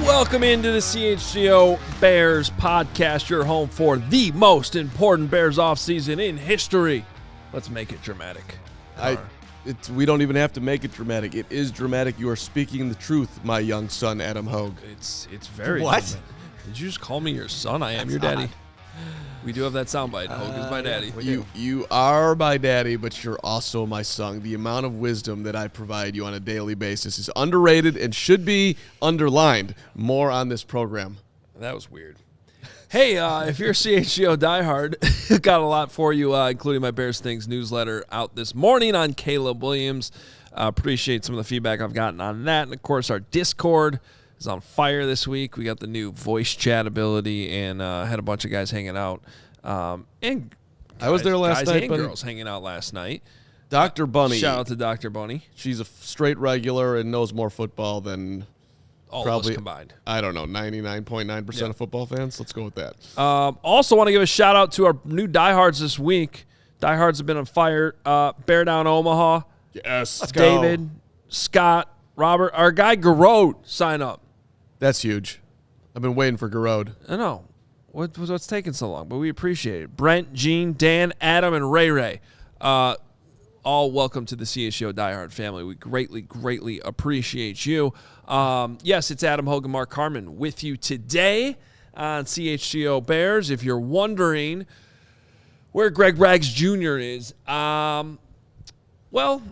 Welcome into the CHGO Bears Podcast, your home for the most important Bears offseason in history. Let's make it dramatic. We don't even have to make it dramatic. It is dramatic. You are speaking the truth, my young son, Adam Hoge. It's very What? dramatic. Did you just call me your son? I am your daddy. We do have that soundbite. Hoge is my daddy. You are my daddy, but you're also my son. The amount of wisdom that I provide you on a daily basis is underrated and should be underlined more on this program. That was weird. Hey, if you're a CHGO diehard, got a lot for you, including my Bears Things newsletter out this morning on Caleb Williams. Appreciate some of the feedback I've gotten on that. And, of course, our Discord is on fire this week. We got the new voice chat ability and had a bunch of guys hanging out. And I was there last night, and buddy. girls hanging out last night. Dr. Bunny. Shout out to Dr. Bunny. She's a straight regular and knows more football than All probably of us combined. I don't know, 99.9% of football fans. Let's go with that. Also want to give a shout out to our new diehards this week. Diehards have been on fire. Bear Down Omaha. Yes. Let's go. David, Scott, Robert, our guy Garode sign up. That's huge. I've been waiting for Garode. I know. What's taking so long? But we appreciate it. Brent, Gene, Dan, Adam, and Ray Ray. All welcome to the CHGO Diehard family. We greatly appreciate you. Yes, it's Adam, Hoge, and Mark Carman with you today on CHGO Bears. If you're wondering where Greg Rags Jr. is, well,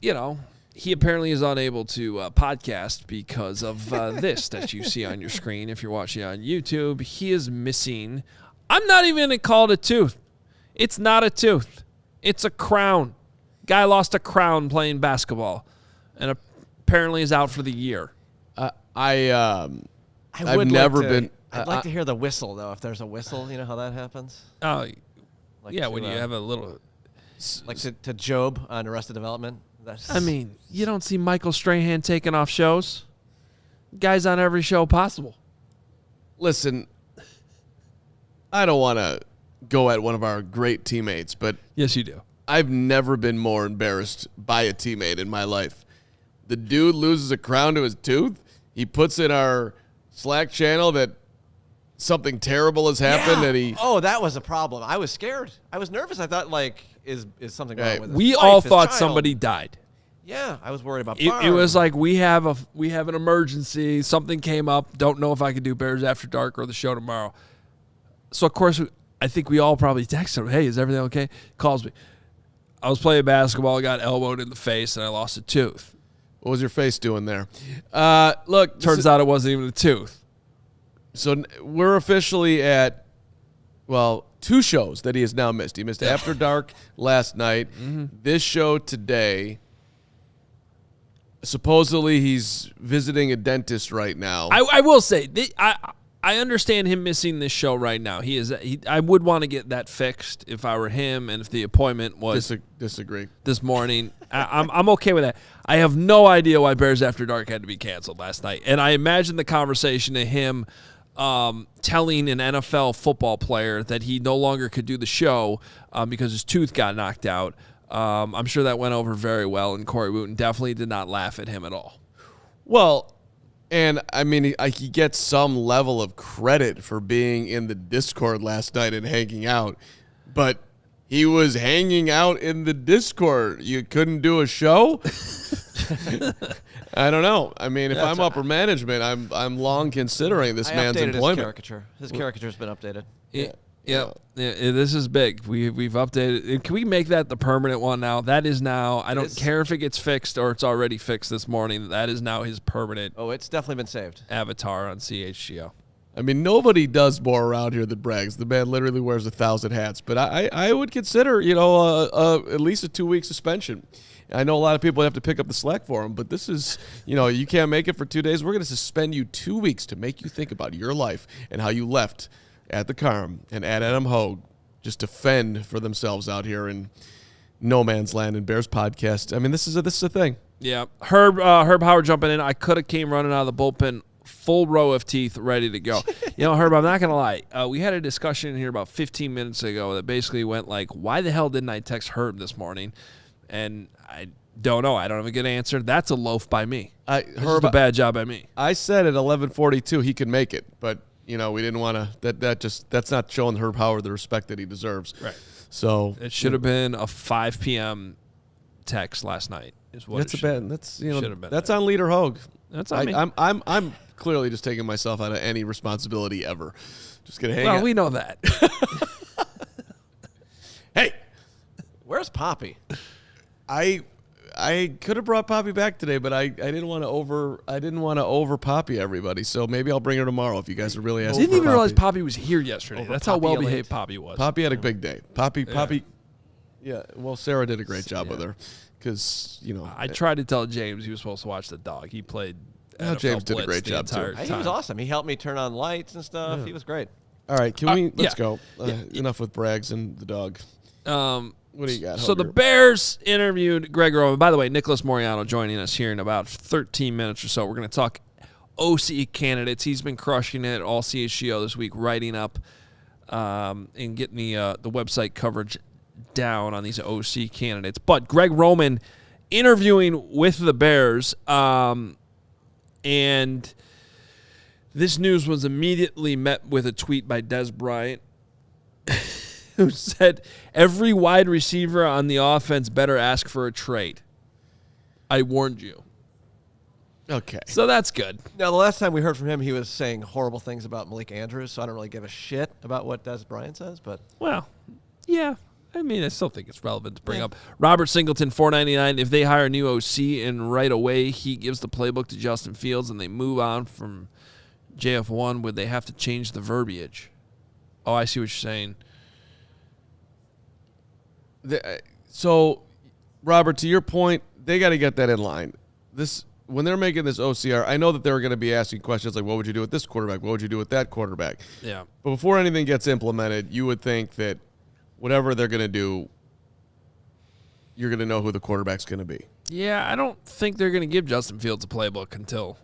you know, he apparently is unable to podcast because of this that you see on your screen. If you're watching on YouTube, he is missing. I'm not even going to call it a tooth. It's not a tooth. It's a crown. Guy lost a crown playing basketball and apparently is out for the year. I've never been. I'd like to hear the whistle, though, if there's a whistle. You know how that happens? Like yeah, to, when you have a little. Like to Job on Arrested Development. I mean, you don't see Michael Strahan taking off shows. Guy's on every show possible. Listen, I don't want to go at one of our great teammates, but Yes, you do. I've never been more embarrassed by a teammate in my life. The dude loses a crown to his tooth. He puts in our Slack channel that something terrible has happened. Yeah. And he. Oh, that was a problem. I was scared. I was nervous. I thought, like, is something wrong with his We wife, all his thought child? somebody died. Yeah, I was worried about It was like we have an emergency. Something came up. Don't know if I could do Bears After Dark or the show tomorrow. So of course, I think we all probably texted him. Hey, is everything okay? Calls me. I was playing basketball. Got elbowed in the face and I lost a tooth. What was your face doing there? Look, Turns out it wasn't even a tooth. So we're officially at, well, 2 shows that he has now missed. He missed After Dark last night. Mm-hmm. This show today. Supposedly he's visiting a dentist right now. I will say, I understand him missing this show right now. I would want to get that fixed if I were him and if the appointment was Disagree. this morning. I'm okay with that. I have no idea why Bears After Dark had to be canceled last night. And I imagine the conversation of him telling an NFL football player that he no longer could do the show because his tooth got knocked out. I'm sure that went over very well, and Corey Wooten definitely did not laugh at him at all. Well, and I mean, he gets some level of credit for being in the Discord last night and hanging out, but he was hanging out in the Discord. You couldn't do a show? I don't know. I mean, if I'm upper management, I'm long considering this man's employment. His caricature. His caricature's been updated. Yeah, this is big. We've updated. Can we make that the permanent one now? That is now. I don't care if it gets fixed or it's already fixed this morning. That is now his permanent. Oh, it's definitely been saved. Avatar on CHGO. I mean, nobody does more around here than Braggs. The man literally wears 1,000 hats. But I would consider, at least a 2-week suspension. I know a lot of people have to pick up the slack for him, but this is, you can't make it for 2 days. We're going to suspend you 2 weeks to make you think about your life and how you left at the Carm and at Adam Hoge just to fend for themselves out here in no man's land in Bears podcast. I mean, this is a thing. Yeah. Herb Howard jumping in. I could have came running out of the bullpen, full row of teeth, ready to go. Herb, I'm not going to lie. We had a discussion here about 15 minutes ago that basically went like, why the hell didn't I text Herb this morning? And I don't know. I don't have a good answer. That's a loaf by me. Herb, a bad job by me. I said at 11:42 he could make it, but we didn't want to. That's not showing Herb Howard the respect that he deserves. Right. So it should have been a 5 p.m. text last night. Is what that's it bad. That's that's there. on Leader Hoge. That's on me. I'm clearly just taking myself out of any responsibility ever. Just gonna hang out. Well, we know that. Hey, where's Poppy? I could have brought Poppy back today, but I didn't want to over Poppy everybody. So maybe I'll bring her tomorrow if you guys are really asking. I didn't for even Poppy. realize Poppy was here yesterday. Over That's how Poppy well elite. behaved Poppy was. Poppy had a big day. Poppy. Yeah. Well, Sarah did a great job with her because I tried to tell James he was supposed to watch the dog. He played. No, NFL James did a Blitz great the job, too. entire He time. was awesome. He helped me turn on lights and stuff. Yeah. He was great. All right, can we? Let's go. Yeah. Enough with Braggs and the dog. What do you got? So the Hoger? Bears interviewed Greg Roman. By the way, Nicholas Moriano joining us here in about 13 minutes or so. We're going to talk OC candidates. He's been crushing it all CHGO this week, writing up and getting the website coverage down on these OC candidates. But Greg Roman interviewing with the Bears, and this news was immediately met with a tweet by Des Bryant, who said, every wide receiver on the offense better ask for a trade. I warned you. Okay. So that's good. Now, the last time we heard from him, he was saying horrible things about Malik Andrews, so I don't really give a shit about what Des Bryant says, but... Well, yeah. I mean, I still think it's relevant to bring up. Robert Singleton, $4.99. If they hire a new OC and right away he gives the playbook to Justin Fields and they move on from JF1, would they have to change the verbiage? Oh, I see what you're saying. So, Robert, to your point, they got to get that in line. When they're making this OCR, I know that they're going to be asking questions like, what would you do with this quarterback? What would you do with that quarterback? Yeah. But before anything gets implemented, you would think that whatever they're going to do, you're going to know who the quarterback's going to be. Yeah, I don't think they're going to give Justin Fields a playbook until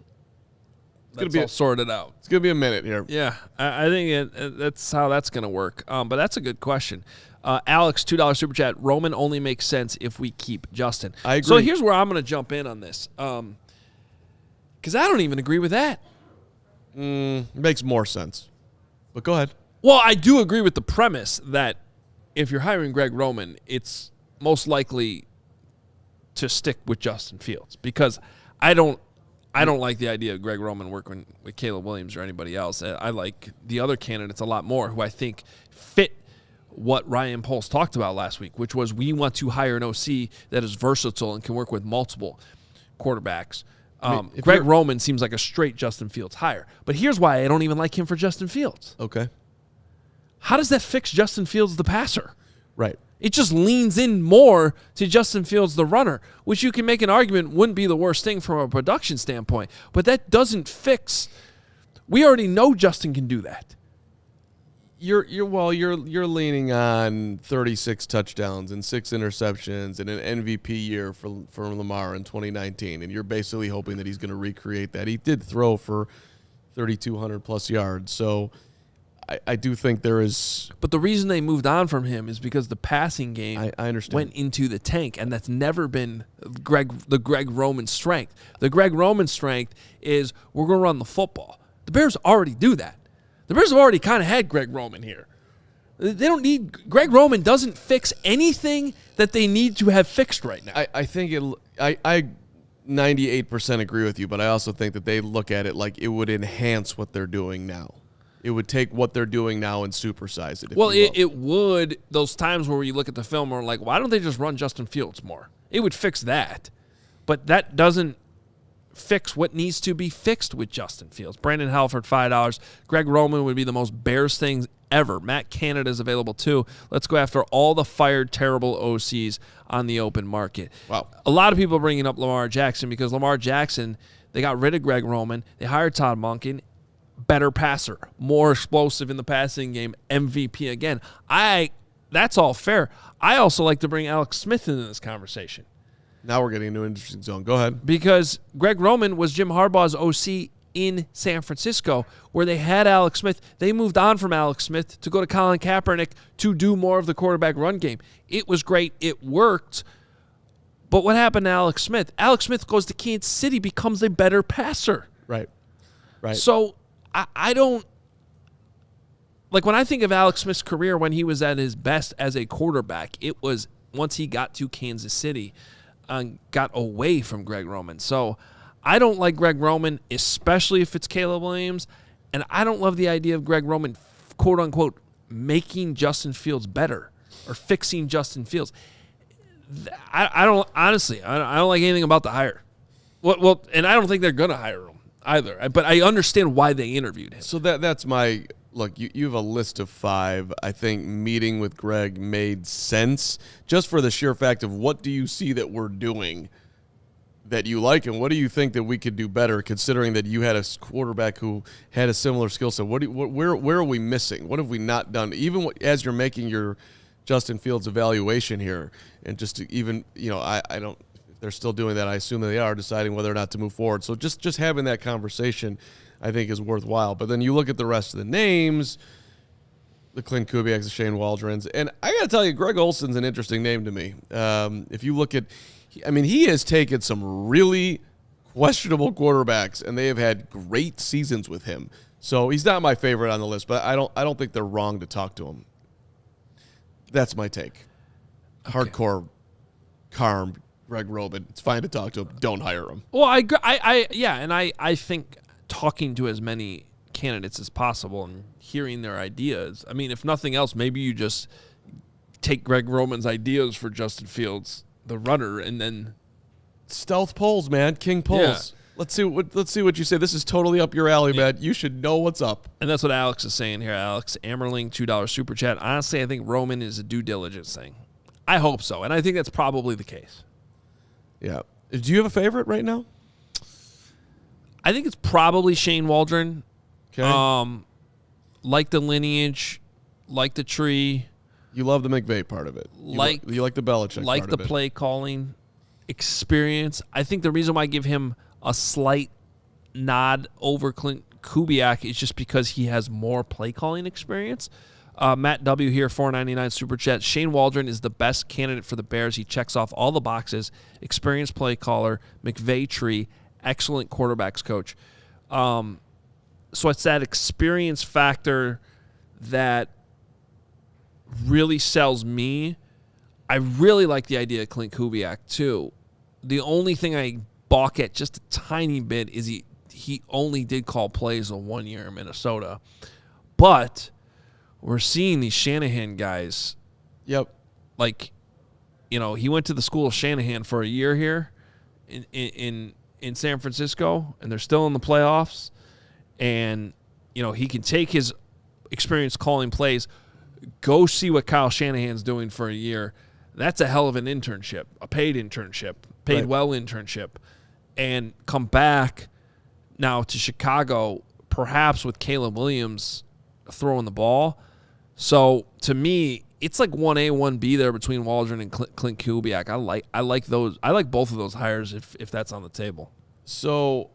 that's all sorted out. It's going to be a minute here. Yeah, I think that's how that's going to work. But that's a good question. Alex, $2 super chat. Roman only makes sense if we keep Justin. I agree. So here's where I'm going to jump in on this. Because I don't even agree with that. Makes more sense. But go ahead. Well, I do agree with the premise that if you're hiring Greg Roman, it's most likely to stick with Justin Fields, because I don't like the idea of Greg Roman working with Caleb Williams or anybody else. I like the other candidates a lot more, who I think fit what Ryan Poles talked about last week, which was we want to hire an OC that is versatile and can work with multiple quarterbacks. Greg Roman seems like a straight Justin Fields hire. But here's why I don't even like him for Justin Fields. Okay. How does that fix Justin Fields the passer? Right. It just leans in more to Justin Fields the runner, which you can make an argument wouldn't be the worst thing from a production standpoint. But that doesn't fix. We already know Justin can do that. You're leaning on 36 touchdowns and 6 interceptions and an MVP year for Lamar in 2019, and you're basically hoping that he's going to recreate that. He did throw for 3,200 plus yards, so I do think there is. But the reason they moved on from him is because the passing game I understand. went into the tank, and that's never been the Greg Roman strength. The Greg Roman strength is we're going to run the football. The Bears already do that. The Bears have already kind of had Greg Roman here. They don't need – Greg Roman doesn't fix anything that they need to have fixed right now. I think I 98% agree with you, but I also think that they look at it like it would enhance what they're doing now. It would take what they're doing now and supersize it. Well, it would – those times where you look at the film and are like, why don't they just run Justin Fields more? It would fix that. But that doesn't fix what needs to be fixed with Justin Fields. Brandon Halford, $5. Greg Roman would be the most Bears thing ever. Matt Canada is available too. Let's go after all the fired terrible OCs on the open market. Wow. A lot of people are bringing up Lamar Jackson because Lamar Jackson, they got rid of Greg Roman. They hired Todd Monken. Better passer, more explosive in the passing game, MVP again. That's all fair. I also like to bring Alex Smith into this conversation. Now we're getting into an interesting zone. Go ahead. Because Greg Roman was Jim Harbaugh's OC in San Francisco, where they had Alex Smith. They moved on from Alex Smith to go to Colin Kaepernick to do more of the quarterback run game. It was great. It worked. But what happened to Alex Smith? Alex Smith goes to Kansas City, becomes a better passer. Right. So I don't like when I think of Alex Smith's career when he was at his best as a quarterback, it was once he got to Kansas City and got away from Greg Roman. So I don't like Greg Roman, especially if it's Caleb Williams, and I don't love the idea of Greg Roman, quote unquote, making Justin Fields better or fixing Justin Fields. I don't honestly. I don't like anything about the hire. Well, and I don't think they're going to hire him either. But I understand why they interviewed him. So that's my look. You have a list of 5. I think meeting with Greg made sense just for the sheer fact of what do you see that we're doing that you like, and what do you think that we could do better, considering that you had a quarterback who had a similar skill set. Where are we missing? What have we not done? Even as you're making your Justin Fields evaluation here, and just to even I don't. They're still doing that. I assume that they are deciding whether or not to move forward. So just having that conversation, I think, is worthwhile. But then you look at the rest of the names, the Clint Kubiaks, the Shane Waldrons, and I got to tell you, Greg Olson's an interesting name to me. If you look at, he has taken some really questionable quarterbacks, and they have had great seasons with him. So he's not my favorite on the list, but I don't think they're wrong to talk to him. That's my take. Okay. Hardcore Carm. Greg Roman, it's fine to talk to him. Don't hire him. Well, I think talking to as many candidates as possible and hearing their ideas. I mean, if nothing else, maybe you just take Greg Roman's ideas for Justin Fields, the runner, and then stealth polls, man, king polls. Yeah. Let's see what you say. This is totally up your alley, man. You should know what's up. And that's what Alex is saying here. Alex Ammerling, $2 super chat. Honestly, I think Roman is a due diligence thing. I hope so, and I think that's probably the case. Yeah. Do you have a favorite right now? I think it's probably Shane Waldron. Okay. Like the lineage, like the tree. You love the McVay part of it. You like the Belichick like part the of it. play calling experience. I think the reason why I give him a slight nod over Clint Kubiak is just because he has more play calling experience. Matt W. here, $4.99 super chat. Shane Waldron is the best candidate for the Bears. He checks off all the boxes. Experienced play caller, McVay tree, excellent quarterbacks coach. So it's that experience factor that really sells me. I really like the idea of Clint Kubiak too. The only thing I balk at just a tiny bit is he only did call plays in 1 year in Minnesota. But we're seeing these Shanahan guys. Yep. Like, he went to the school of Shanahan for a year here in San Francisco, and they're still in the playoffs. And, he can take his experience calling plays, go see what Kyle Shanahan's doing for a year. That's a hell of an internship, a paid internship, paid well internship, and come back now to Chicago, perhaps with Caleb Williams throwing the ball. So to me, it's like 1A, 1B there between Waldron and Clint Kubiak. I like those. I like both of those hires if that's on the table. So,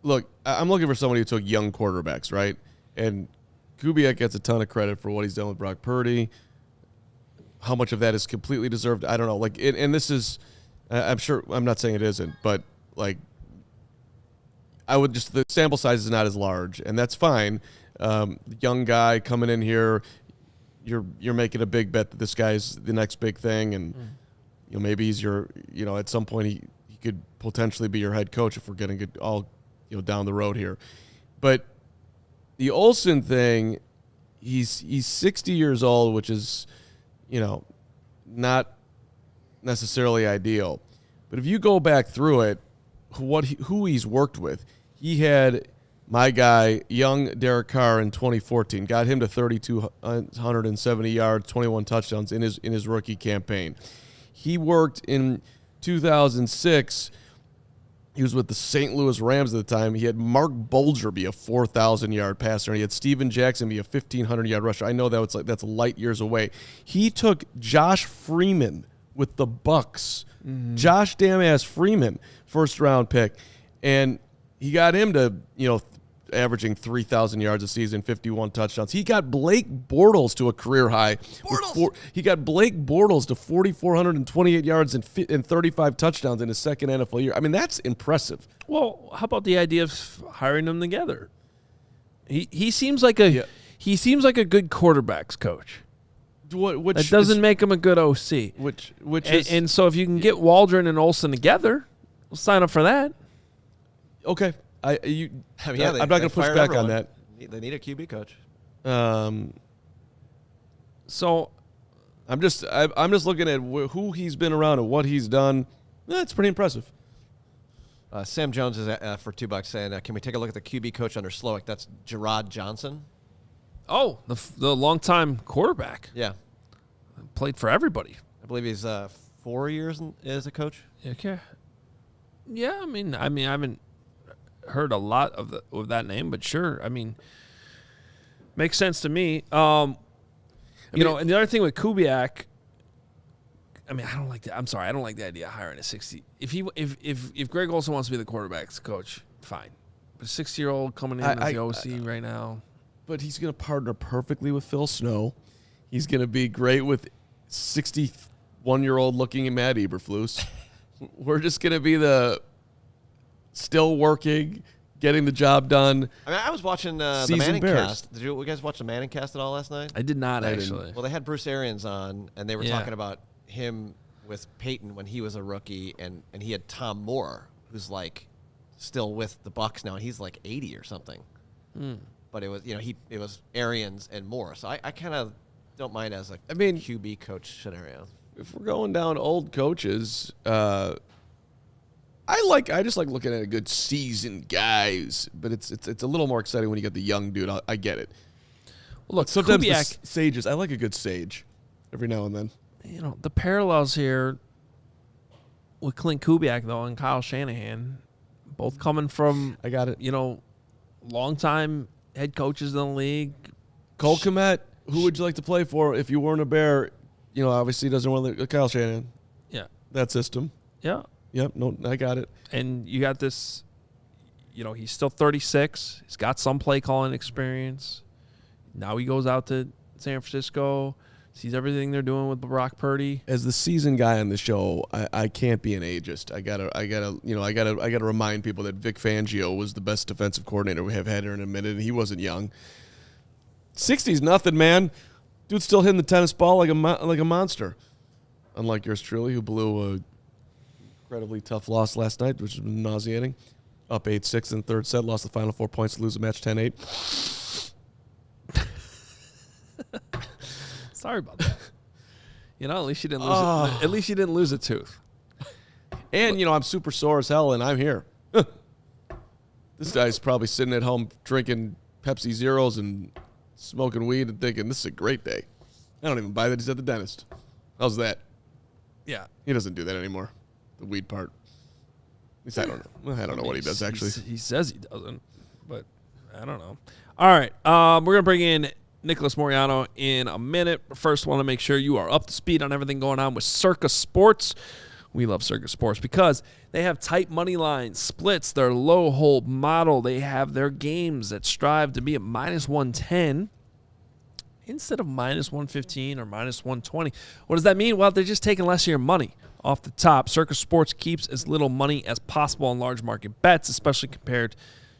look, I'm looking for somebody who took young quarterbacks, right? And Kubiak gets a ton of credit for what he's done with Brock Purdy. How much of that is completely deserved, I don't know. And this is, I'm sure, I'm not saying it isn't, but I would just, the sample size is not as large, and that's fine. Young guy coming in here, you're making a big bet that this guy's the next big thing, and maybe he's your, at some point he could potentially be your head coach if we're getting it all down the road here. But the Olsen thing, he's 60 years old, which is not necessarily ideal. But if you go back through it, who he's worked with. He had my guy, young Derek Carr, in 2014, got him to 3,270 yards, 21 touchdowns in his rookie campaign. He worked in 2006. He was with the St. Louis Rams at the time. He had Mark Bulger be a 4,000-yard passer, and he had Steven Jackson be a 1,500-yard rusher. I know that's light years away. He took Josh Freeman with the Bucks. Mm-hmm. Josh damn-ass Freeman, first-round pick. And he got him to, averaging 3,000 yards a season, 51 touchdowns. He got Blake Bortles to a career high. He got Blake Bortles to 4,428 yards and 35 touchdowns in his second NFL year. I mean, that's impressive. Well, how about the idea of hiring them together? He seems like a good quarterbacks coach. That doesn't make him a good OC. And so if you can get Waldron and Olsen together, we'll sign up for that. Okay. I'm not going to push back on that. They need a QB coach. So I'm just looking at who he's been around and what he's done. That's pretty impressive. Sam Jones is for $2 saying, "Can we take a look at the QB coach under Slowick?" That's Gerard Johnson. Oh, the longtime quarterback. Yeah, played for everybody. I believe he's 4 years as a coach. Okay. Yeah, I mean, I haven't heard a lot of that name, but sure. I mean, makes sense to me. And the other thing with Kubiak, I mean, I don't like that. I'm sorry, I don't like the idea of hiring a 60. If Greg Olsen wants to be the quarterback's coach, fine. But a 60-year-old coming in as the OC right now. But he's going to partner perfectly with Phil Snow. He's going to be great with 61-year-old looking at Matt Eberflus. We're just going to be the still working, getting the job done. I mean, I was watching the Manning cast. Did you guys watch the Manning cast at all last night? I did not, actually. Well, they had Bruce Arians on, and they were talking about him with Peyton when he was a rookie, and he had Tom Moore, who's like still with the Bucs now, and he's like 80 or something. But it was it was Arians and Moore, so I kind of don't mind as QB coach scenario. If we're going down old coaches, I just like looking at a good seasoned guys, but it's a little more exciting when you get the young dude. I get it. Well, look, sometimes Kubiak, the sages. I like a good sage every now and then. The parallels here with Clint Kubiak though and Kyle Shanahan, both coming from I got it. Longtime head coaches in the league. Cole Kmet, who would you like to play for if you weren't a Bear? Obviously doesn't want to. Kyle Shanahan. Yeah. That system. Yeah. Yep. No, I got it. And you got this. He's still 36. He's got some play calling experience. Now he goes out to San Francisco, sees everything they're doing with Brock Purdy. As the seasoned guy on the show, I can't be an ageist. I gotta remind people that Vic Fangio was the best defensive coordinator we have had here in a minute, and he wasn't young. 60's nothing, man. Dude's still hitting the tennis ball like a monster. Unlike yours truly, who blew a incredibly tough loss last night, which was nauseating. Up 8-6 in the third set, lost the final 4 points to lose the match 10-8. Sorry about that. At least you didn't lose it. At least you didn't lose a tooth. And I'm super sore as hell, and I'm here. This guy's probably sitting at home drinking Pepsi Zeros and smoking weed and thinking this is a great day. I don't even buy that he's at the dentist. How's that? Yeah, he doesn't do that anymore. The weed part. At least I don't know. I don't know what he does actually. He says he doesn't, but I don't know. All right, we're gonna bring in Nicholas Moriano in a minute. First, want to make sure you are up to speed on everything going on with Circa Sports. We love Circa Sports because they have tight money lines, splits, their low hold model. They have their games that strive to be at -110 instead of -115 or -120. What does that mean? Well, they're just taking less of your money off the top. Circa Sports keeps as little money as possible on large market bets, especially compared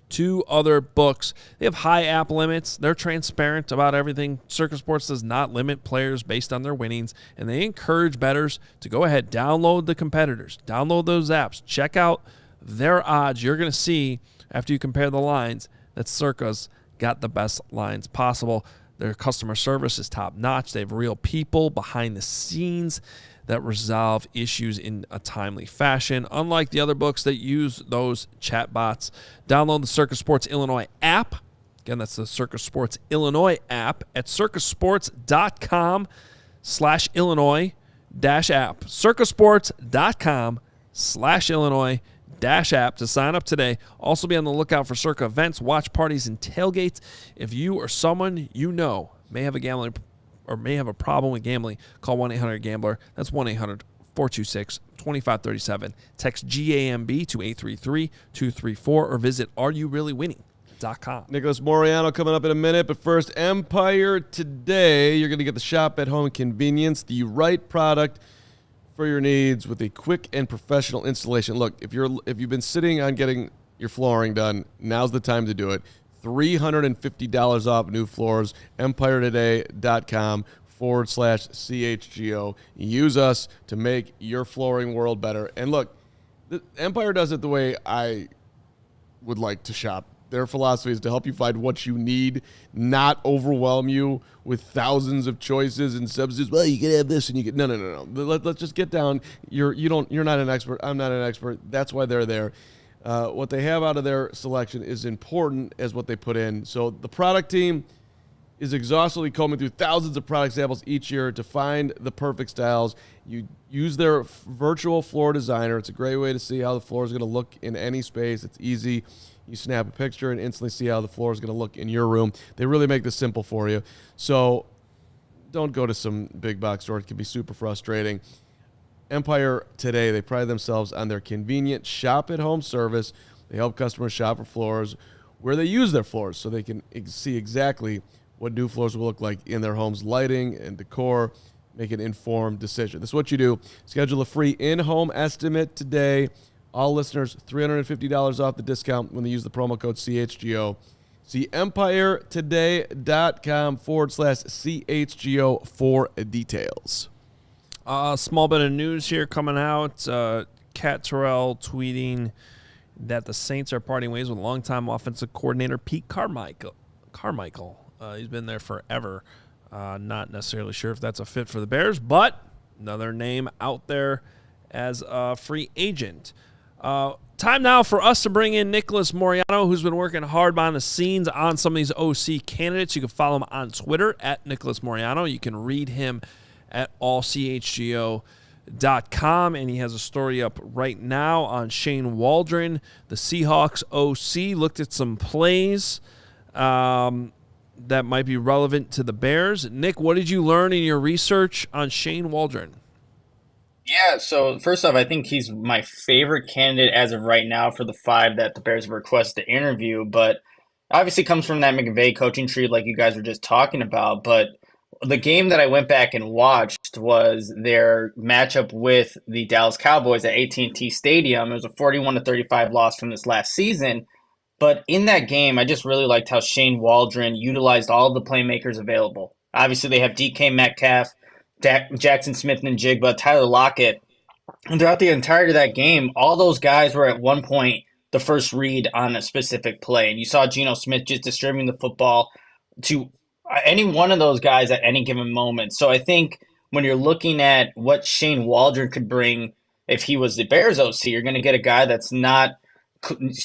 to other books. They have high app limits. They're transparent about everything. Circa Sports does not limit players based on their winnings, and they encourage bettors to go ahead, download the competitors, download those apps, check out their odds. You're going to see, after you compare the lines, that Circa's got the best lines possible. Their customer service is top-notch. They have real people behind the scenes. that resolve issues in a timely fashion. Unlike the other books that use those chatbots, download the Circa Sports Illinois app. Again, that's the Circa Sports Illinois app at circasports.com/Illinois-app. circasports.com/Illinois-app to sign up today. Also be on the lookout for Circa events, watch parties, and tailgates. If you or someone you know may have a problem with gambling, call 1-800-GAMBLER. That's 1-800-426-2537. Text GAMB to 833-234 or visit areyoureallywinning.com. Nicholas Moriano coming up in a minute, but first, Empire Today. You're going to get the shop at home convenience, the right product for your needs with a quick and professional installation. Look, if you've been sitting on getting your flooring done, now's the time to do it. $350 off new floors, empiretoday.com/CHGO. Use us to make your flooring world better. And look, Empire does it the way I would like to shop. Their philosophy is to help you find what you need, not overwhelm you with thousands of choices and substitutes. Well, you can have this and you get no. Let's just get down. You're not an expert. I'm not an expert. That's why they're there. What they have out of their selection is important as what they put in. So the product team is exhaustively combing through thousands of product samples each year to find the perfect styles. You use their virtual floor designer. It's a great way to see how the floor is going to look in any space. It's easy. You snap a picture and instantly see how the floor is going to look in your room. They really make this simple for you. So don't go to some big box store. It can be super frustrating. Empire Today, they pride themselves on their convenient shop-at-home service. They help customers shop for floors where they use their floors so they can see exactly what new floors will look like in their home's lighting and decor. Make an informed decision. This is what you do. Schedule a free in-home estimate today. All listeners, $350 off the discount when they use the promo code CHGO. See empiretoday.com/CHGO for details. A small bit of news here coming out. Cat Terrell tweeting that the Saints are parting ways with longtime offensive coordinator Pete Carmichael. He's been there forever. Not necessarily sure if that's a fit for the Bears, but another name out there as a free agent. Time now for us to bring in Nicholas Moriano, who's been working hard behind the scenes on some of these OC candidates. You can follow him on Twitter at Nicholas Moriano. You can read him at ALLCITY.com, and he has a story up right now on Shane Waldron, the Seahawks OC. Looked at some plays that might be relevant to the Bears. Nick, what did you learn in your research on Shane Waldron? Yeah, so first off, I think he's my favorite candidate as of right now for the 5 that the Bears have requested to interview, but obviously comes from that McVay coaching tree like you guys were just talking about. But the game that I went back and watched was their matchup with the Dallas Cowboys at AT&T Stadium. It was a 41-35 loss from this last season. But in that game, I just really liked how Shane Waldron utilized all of the playmakers available. Obviously, they have DK Metcalf, Jackson Smith and Jigba, Tyler Lockett. And throughout the entirety of that game, all those guys were at one point the first read on a specific play. And you saw Geno Smith just distributing the football to any one of those guys at any given moment. So I think when you're looking at what Shane Waldron could bring if he was the Bears OC, you're going to get a guy that's not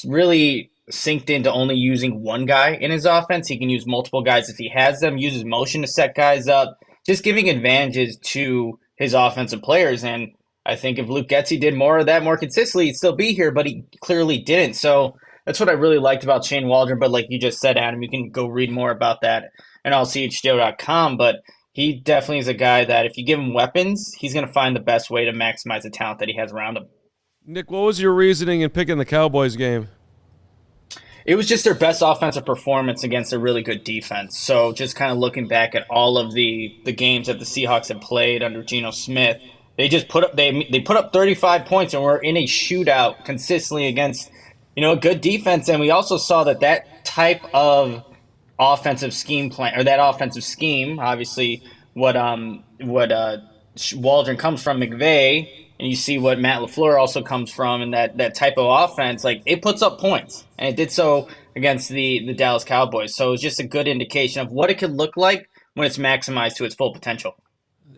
really synced into only using one guy in his offense. He can use multiple guys if he has them, uses motion to set guys up, just giving advantages to his offensive players. And I think if Luke Getsy did more of that more consistently, he'd still be here, but he clearly didn't. So that's what I really liked about Shane Waldron. But like you just said, Adam, you can go read more about that at allchgo.com. But he definitely is a guy that if you give him weapons, he's going to find the best way to maximize the talent that he has around him. Nick, what was your reasoning in picking the Cowboys game? It was just their best offensive performance against a really good defense. So just kind of looking back at all of the games that the Seahawks have played under Geno Smith, they just put up they put up 35 points and were in a shootout consistently against a good defense. And we also saw that type of offensive scheme plan, or that offensive scheme, obviously what Waldron comes from McVay, and you see what Matt LaFleur also comes from, and that type of offense, like it puts up points, and it did so against the Dallas Cowboys. So it's just a good indication of what it could look like when it's maximized to its full potential.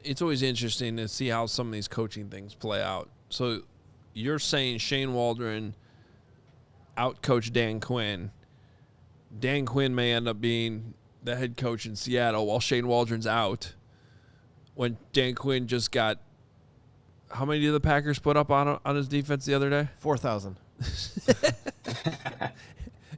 it's always interesting to see how some of these coaching things play out. So you're saying Shane Waldron out-coached Dan Quinn. Dan Quinn may end up being the head coach in Seattle while Shane Waldron's out. When Dan Quinn just got, how many did the Packers put up on his defense the other day? 4,000.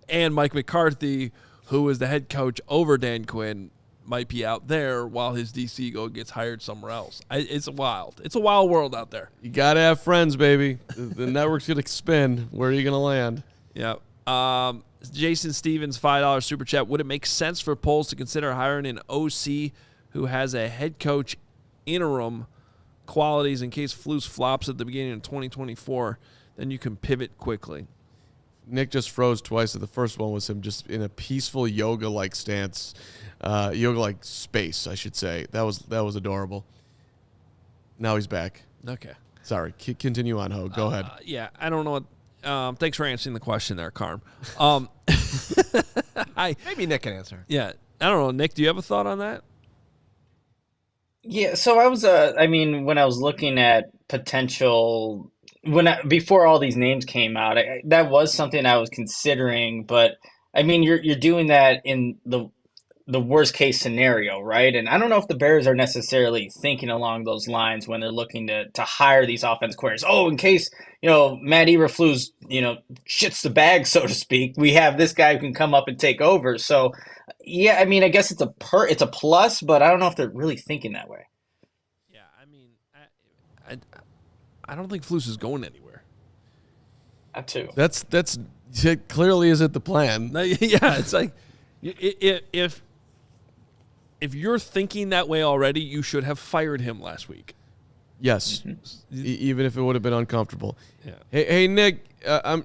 And Mike McCarthy, who was the head coach over Dan Quinn, might be out there while his DC gets hired somewhere else. It's wild. It's a wild world out there. You got to have friends, baby. The network's going to spin. Where are you going to land? Yeah. Jason Stevens, $5 super chat. Would it make sense for Poles to consider hiring an OC who has a head coach interim qualities in case Flus flops at the beginning of 2024? Then you can pivot quickly. Nick just froze twice. The first one was him just in a peaceful yoga-like stance, yoga-like space, I should say. That was adorable. Now he's back. Okay. Sorry. Continue on, Ho. Go ahead. Yeah, I don't know what. Thanks for answering the question there, Carm. Maybe Nick can answer. Yeah, I don't know. Nick, do you have a thought on that? Yeah, so I was, when I was looking at potential, before all these names came out, that was something I was considering. But I mean, you're doing that in the worst case scenario, right? And I don't know if the Bears are necessarily thinking along those lines when they're looking to hire these offense coordinators. Oh, in case Matt Eberflus shits the bag, so to speak, we have this guy who can come up and take over. So yeah, I mean, I guess it's a plus, but I don't know if they're really thinking that way. Yeah, I mean, I don't think Flus is going anywhere. That too. That's it clearly isn't the plan. Yeah, it's like if you're thinking that way already, you should have fired him last week. Yes, even if it would have been uncomfortable. Yeah. Hey Nick,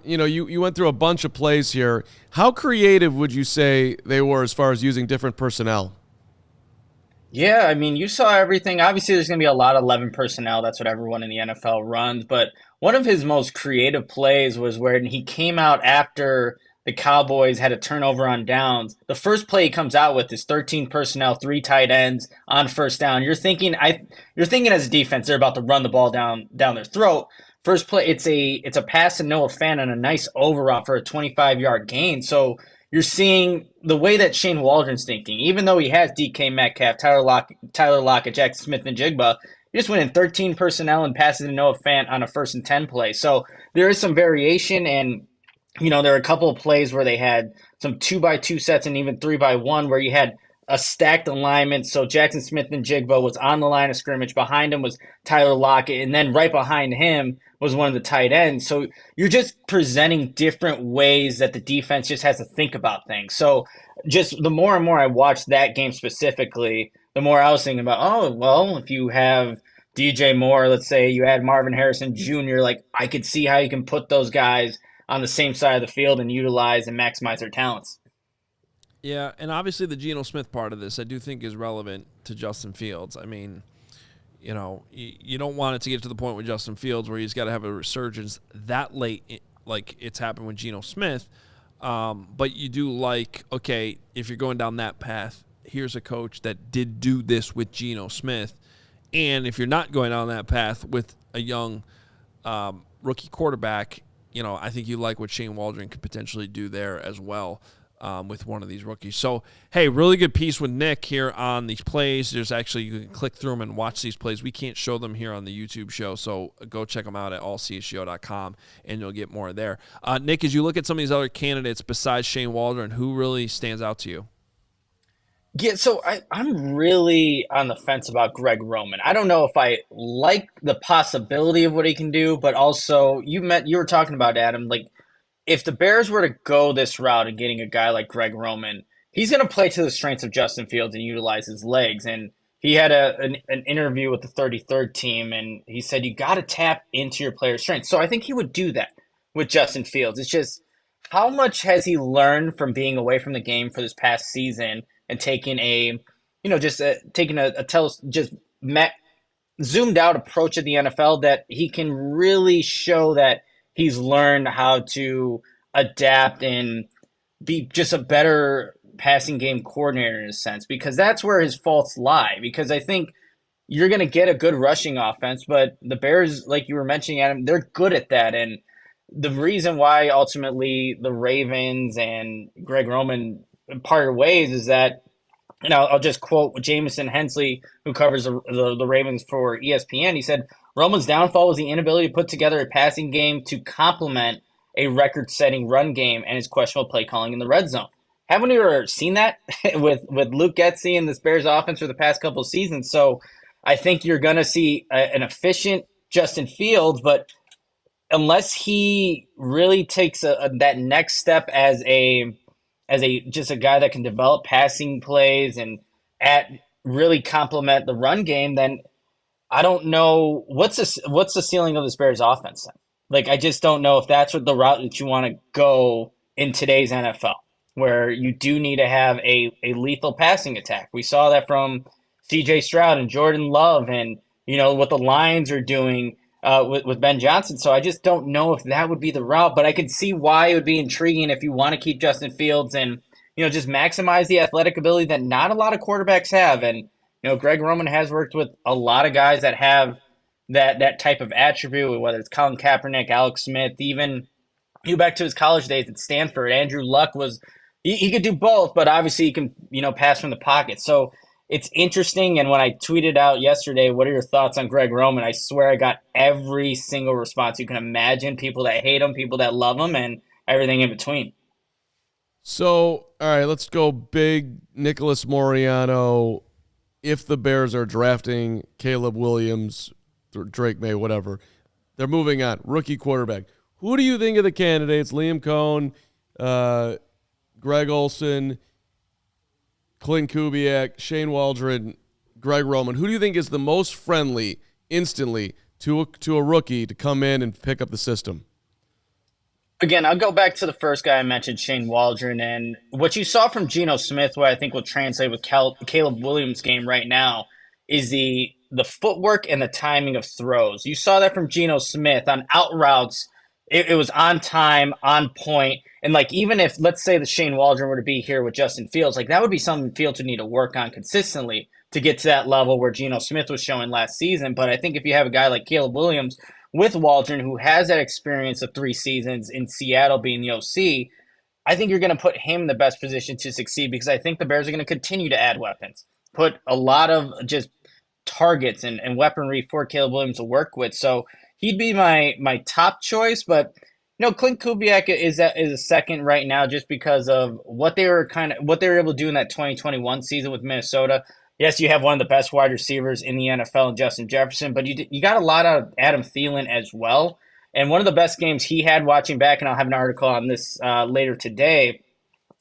you went through a bunch of plays here. How creative would you say they were as far as using different personnel? Yeah, I mean, you saw everything. Obviously, there's going to be a lot of 11 personnel. That's what everyone in the NFL runs. But one of his most creative plays was when he came out after the Cowboys had a turnover on downs. The first play he comes out with is 13 personnel, 3 tight ends on first down. You're thinking as a defense, they're about to run the ball down their throat. First play, it's a pass to Noah Fant and a nice overroute for a 25-yard gain. So you're seeing the way that Shane Waldron's thinking. Even though he has DK Metcalf, Tyler Lockett, Jackson Smith, and Jigba, he just went in 13 personnel and passes to Noah Fant on a 1st and 10 play. So there is some variation, and there are a couple of plays where they had some 2x2 sets and even 3x1 where you had a stacked alignment. So Jackson Smith and Jigba was on the line of scrimmage. Behind him was Tyler Lockett, and then right behind him was one of the tight ends. So you're just presenting different ways that the defense just has to think about things. So just the more and more I watched that game specifically, the more I was thinking about, if you have DJ Moore, let's say you add Marvin Harrison Jr., like I could see how you can put those guys on the same side of the field and utilize and maximize their talents. Yeah, and obviously the Geno Smith part of this I do think is relevant to Justin Fields. I mean, you don't want it to get to the point with Justin Fields where he's got to have a resurgence that late like it's happened with Geno Smith. But you do okay, if you're going down that path, here's a coach that did do this with Geno Smith. And if you're not going down that path with a young rookie quarterback, I think you like what Shane Waldron could potentially do there as well with one of these rookies. So, hey, really good piece with Nick here on these plays. There's actually, you can click through them and watch these plays. We can't show them here on the YouTube show, so go check them out at allchgo.com, and you'll get more there. Nick, as you look at some of these other candidates besides Shane Waldron, who really stands out to you? Yeah, so I'm really on the fence about Greg Roman. I don't know if I like the possibility of what he can do, but also you were talking about, Adam, like if the Bears were to go this route and getting a guy like Greg Roman, he's going to play to the strengths of Justin Fields and utilize his legs. And he had an interview with the 33rd team, and he said you got to tap into your player's strengths. So I think he would do that with Justin Fields. It's just how much has he learned from being away from the game for this past season and taking zoomed out approach of the NFL that he can really show that he's learned how to adapt and be just a better passing game coordinator in a sense, because that's where his faults lie. Because I think you're going to get a good rushing offense. But the Bears, like you were mentioning, Adam, they're good at that. And the reason why ultimately the Ravens and Greg Roman parted ways is that, and I'll just quote Jamison Hensley, who covers the Ravens for ESPN. He said, Roman's downfall was the inability to put together a passing game to complement a record-setting run game and his questionable play calling in the red zone. Haven't we ever seen that with Luke Getsy and this Bears offense for the past couple of seasons? So I think you're going to see an efficient Justin Fields, but unless he really takes that next step as a just a guy that can develop passing plays and really complement the run game, then I don't know what's the ceiling of this Bears offense then? Like, I just don't know if that's what the route that you want to go in today's NFL, where you do need to have a lethal passing attack. We saw that from CJ Stroud and Jordan Love, and what the Lions are doing with Ben Johnson. So I just don't know if that would be the route, but I could see why it would be intriguing if you want to keep Justin Fields and just maximize the athletic ability that not a lot of quarterbacks have. And Greg Roman has worked with a lot of guys that have that type of attribute, whether it's Colin Kaepernick, Alex Smith, even back to his college days at Stanford. Andrew Luck he could do both, but obviously he can pass from the pocket. So it's interesting. And when I tweeted out yesterday, what are your thoughts on Greg Roman? I swear I got every single response you can imagine. People that hate him, people that love him, and everything in between. So, all right, let's go big Nicholas Moriano. If the Bears are drafting Caleb Williams, Drake May, whatever, they're moving on. Rookie quarterback. Who do you think of the candidates? Liam Cohn, Greg Olsen, Clint Kubiak, Shane Waldron, Greg Roman. Who do you think is the most friendly instantly to a rookie to come in and pick up the system? Again, I'll go back to the first guy I mentioned, Shane Waldron, and what you saw from Geno Smith, what I think will translate with Caleb Williams' game right now, is the footwork and the timing of throws. You saw that from Geno Smith on out routes. It was on time, on point. And even if, let's say, the Shane Waldron were to be here with Justin Fields, that would be something Fields would need to work on consistently to get to that level where Geno Smith was showing last season. But I think if you have a guy like Caleb Williams with Waldron, who has that experience of 3 seasons in Seattle being the OC, I think you're going to put him in the best position to succeed, because I think the Bears are going to continue to add weapons, put a lot of just targets and weaponry for Caleb Williams to work with. So he'd be my top choice, but Clint Kubiak is a second right now, just because of what they were able to do in that 2021 season with Minnesota. Yes, you have one of the best wide receivers in the NFL in Justin Jefferson, but you got a lot out of Adam Thielen as well. And one of the best games he had, watching back, and I'll have an article on this later today,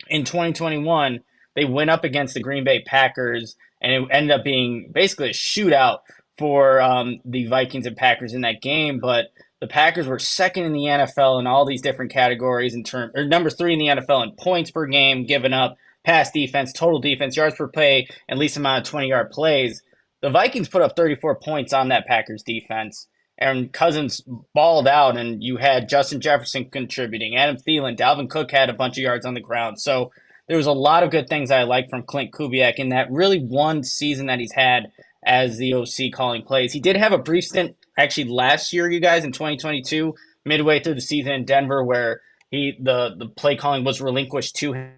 in 2021, they went up against the Green Bay Packers, and it ended up being basically a shootout for the Vikings and Packers in that game. But the Packers were second in the NFL in all these different categories or number 3 in the NFL in points per game given up, pass defense, total defense, yards per play, and least amount of 20-yard plays. The Vikings put up 34 points on that Packers defense, and Cousins balled out, and you had Justin Jefferson contributing, Adam Thielen, Dalvin Cook had a bunch of yards on the ground. So there was a lot of good things I like from Clint Kubiak in that really one season that he's had as the OC calling plays. He did have a brief stint actually last year, you guys, in 2022, midway through the season in Denver, where the play calling was relinquished to him.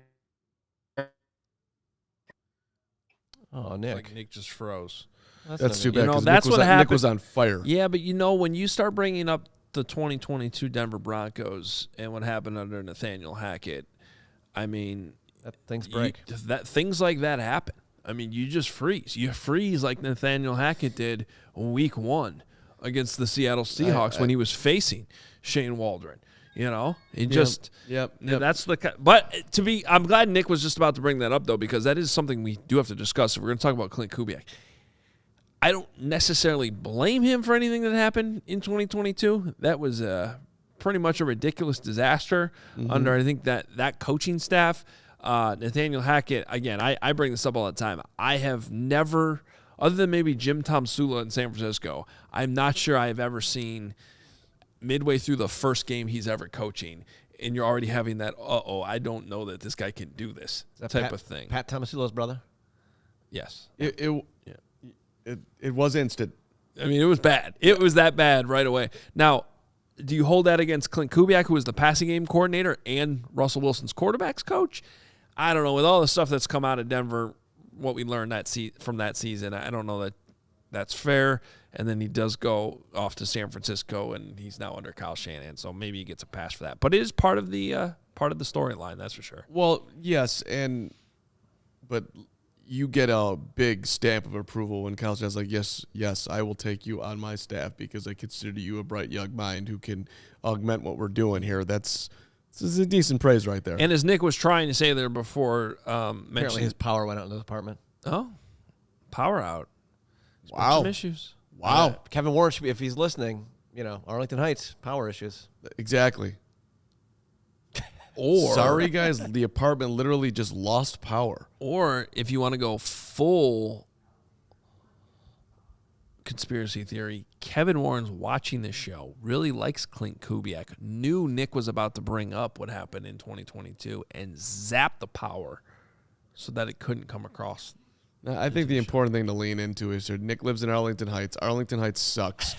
Oh, Nick. Nick just froze. That's too bad. That's what happened. Nick was on fire. Yeah, but when you start bringing up the 2022 Denver Broncos and what happened under Nathaniel Hackett, I mean, things break. Things like that happen. I mean, you just freeze. You freeze like Nathaniel Hackett did week 1 against the Seattle Seahawks when he was facing Shane Waldron. That's but I'm glad Nick was just about to bring that up, though, because that is something we do have to discuss if we're going to talk about Clint Kubiak. I don't necessarily blame him for anything that happened in 2022. That was pretty much a ridiculous disaster under, I think, that coaching staff. Nathaniel Hackett, again, I bring this up all the time. I have never, other than maybe Jim Tomsula in San Francisco, I'm not sure I have ever seen midway through the first game he's ever coaching, and you're already having that, I don't know that this guy can do this type of thing. Pat Tomasula's brother? Yes. It was instant. I mean, it was bad. It was that bad right away. Now, do you hold that against Clint Kubiak, who was the passing game coordinator and Russell Wilson's quarterbacks coach? I don't know. With all the stuff that's come out of Denver, what we learned from that season, I don't know that that's fair. And then he does go off to San Francisco, and he's now under Kyle Shanahan, so maybe he gets a pass for that. But it is part of the storyline, that's for sure. Well, yes, but you get a big stamp of approval when Kyle Shanahan's like, yes, I will take you on my staff because I consider you a bright young mind who can augment what we're doing here. This is a decent praise right there. And as Nick was trying to say there before, apparently his power went out in the apartment. Oh, power out. Wow. Some issues. Wow. Kevin Warren, if he's listening, Arlington Heights, power issues. Exactly. Or sorry, guys, the apartment literally just lost power. Or if you want to go full conspiracy theory, Kevin Warren's watching this show, really likes Clint Kubiak, knew Nick was about to bring up what happened in 2022, and zapped the power so that it couldn't come across. I think the important thing to lean into is Nick lives in Arlington Heights. Arlington Heights sucks.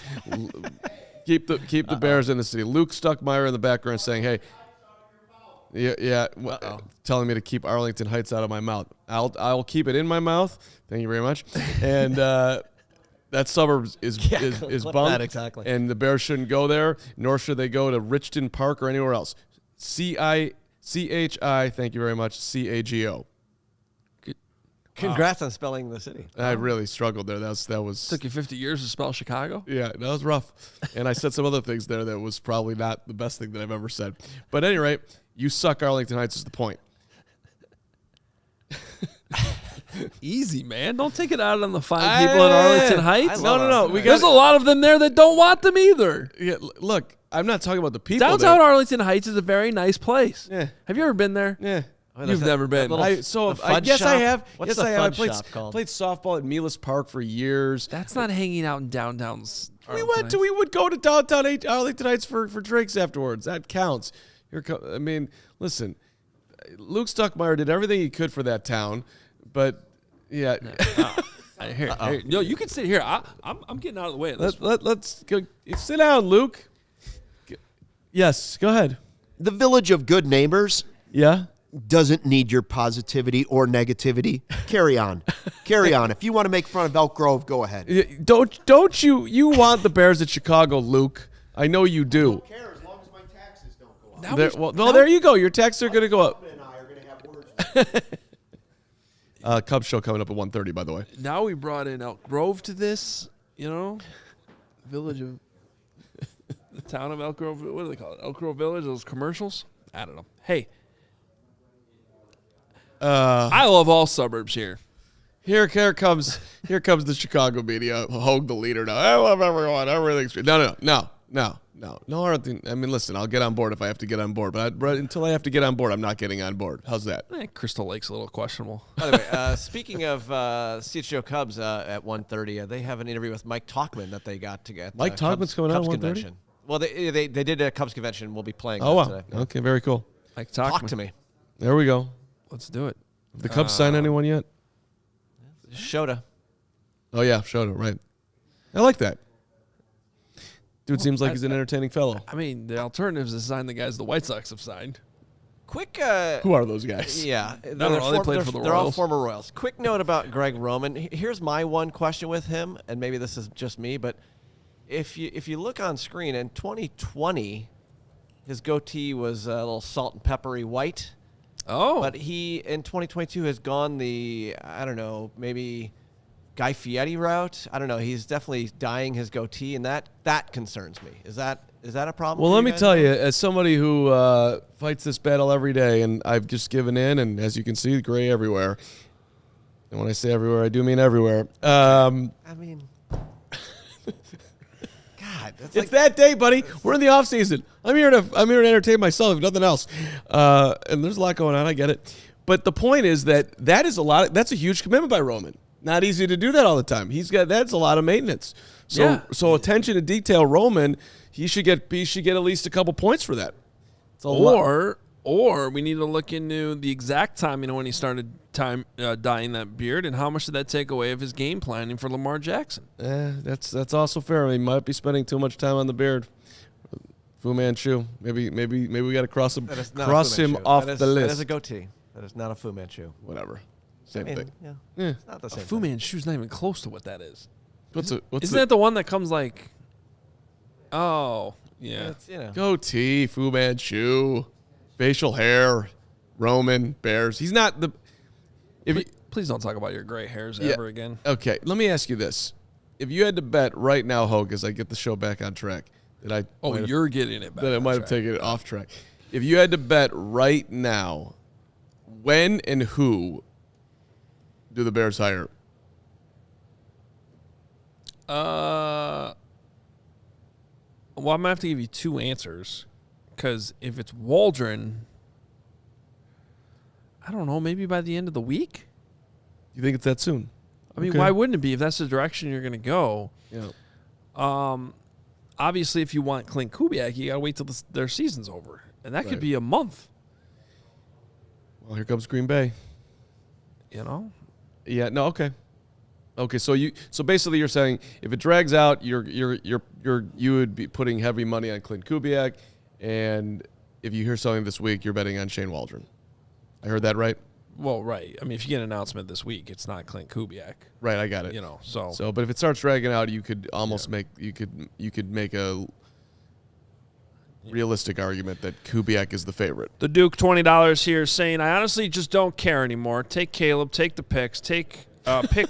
keep the Bears in the city. Luke Stuckmeyer in the background saying, "Hey, telling me to keep Arlington Heights out of my mouth. I'll keep it in my mouth. Thank you very much." And that suburb is bummed. Exactly. And the Bears shouldn't go there, nor should they go to Richton Park or anywhere else. CHI. Thank you very much. CHGO. Congrats on spelling the city. I really struggled there. That was Took you 50 years to spell Chicago? Yeah, that was rough. And I said some other things there that was probably not the best thing that I've ever said. But at any rate, you suck, Arlington Heights is the point. Easy, man. Don't take it out on the fine people in Arlington Heights. No. There's a lot of them there that don't want them either. Yeah, look, I'm not talking about the people Downtown there. Arlington Heights is a very nice place. Yeah. Have you ever been there? Yeah. You've never been. I have. I have. What's Yes, the I have. fudge shop called? Played softball at Milas Park for years. That's not hanging out in downtowns. We would go to downtown Arlington Heights for drinks afterwards. That counts. Listen, Luke Stuckmeyer did everything he could for that town, but yeah. Here, you can sit here. I'm getting out of the way of this. Let's go. Sit down, Luke. Yes, go ahead. The Village of Good Neighbors Yeah. doesn't need your positivity or negativity. Carry on. Carry on. If you want to make fun of Elk Grove, go ahead. Don't you want the Bears at Chicago, Luke? I know you do. I don't care as long as my taxes don't go up. There you go. Your taxes are going to go up. And I are going to have words. Cubs show coming up at 1:30, by the way. Now we brought in Elk Grove to this, village of the town of Elk Grove. What do they call it? Elk Grove Village, those commercials? I don't know. Hey, I love all suburbs here. Here comes the Chicago media. Hoge the leader now. I love everyone. Everything's great. No. I mean, listen, I'll get on board if I have to get on board. But until I have to get on board, I'm not getting on board. How's that? Crystal Lake's a little questionable. By the way, speaking of CHGO Cubs at 1:30, they have an interview with Mike Talkman that they got to get. Mike Talkman's coming out at 1:30? Convention. Well, they did a Cubs convention. We'll be playing. Oh, wow. today. Okay, very cool. Like Talk to me. There we go. Let's do it. Have the Cubs signed anyone yet? Shota. Oh, yeah, Shota, right. I like that. Dude seems like he's an entertaining fellow. I mean, the alternatives is sign the guys the White Sox have signed. Quick. Who are those guys? Yeah, don't know. They played for the They're all Royals. former Royals. Quick note about Greg Roman. Here's my one question with him, and maybe this is just me, but if you look on screen in 2020, his goatee was a little salt and peppery white. Oh. But he, in 2022, has gone the, I don't know, maybe Guy Fieri route. I don't know. He's definitely dyeing his goatee, and that concerns me. Is that a problem? Well, for let me guys? tell you, as somebody who fights this battle every day, and I've just given in, and as you can see, gray everywhere. And when I say everywhere, I do mean everywhere. I mean, God, that's It's that day, buddy. We're in the off season. I'm here to entertain myself, if nothing else. And there's a lot going on. I get it. But the point is that is a lot. That's a huge commitment by Roman. Not easy to do that all the time. That's a lot of maintenance. So attention to detail, Roman. He should get at least a couple points for that. Or Or we need to look into the exact timing of when he started dyeing that beard, and how much did that take away of his game planning for Lamar Jackson? That's also fair. He might be spending too much time on the beard. Fu Manchu. Maybe we got to cross him off the list. That is a goatee. That is not a Fu Manchu. Whatever. Same thing. Yeah. Yeah. It's not the A same Fu thing. Manchu's not even close to what that is. Isn't That the one that comes like? Oh, yeah. It's, you know. goatee, Fu Manchu, facial hair, Roman Bears. He's not the. Please don't talk about your gray hairs Yeah. ever again. Okay, let me ask you this: if you had to bet right now, Hoge, as I get the show back on track, You're getting it back. that I on might have track. taken it off track. If you had to bet right now, when and who do the Bears hire? Well, I'm gonna have to give you two answers, because if it's Waldron, I don't know. Maybe by the end of the week. You think it's that soon? I mean, Okay. why wouldn't it be if that's the direction you're gonna go? Yeah. Obviously, if you want Clint Kubiak, you gotta wait till their season's over, and that could be a month. Well, here comes Green Bay. You know. Yeah. No. Okay. Okay. So basically, you're saying if it drags out, you would be putting heavy money on Clint Kubiak, and if you hear something this week, you're betting on Shane Waldron. I heard that right? Well, right. I mean, if you get an announcement this week, it's not Clint Kubiak. Right. I got it. You know. So But if it starts dragging out, you could almost make make a realistic argument that Kubiak is the favorite. the Duke $20 here saying, I honestly just don't care anymore. Take Caleb, take the picks, pick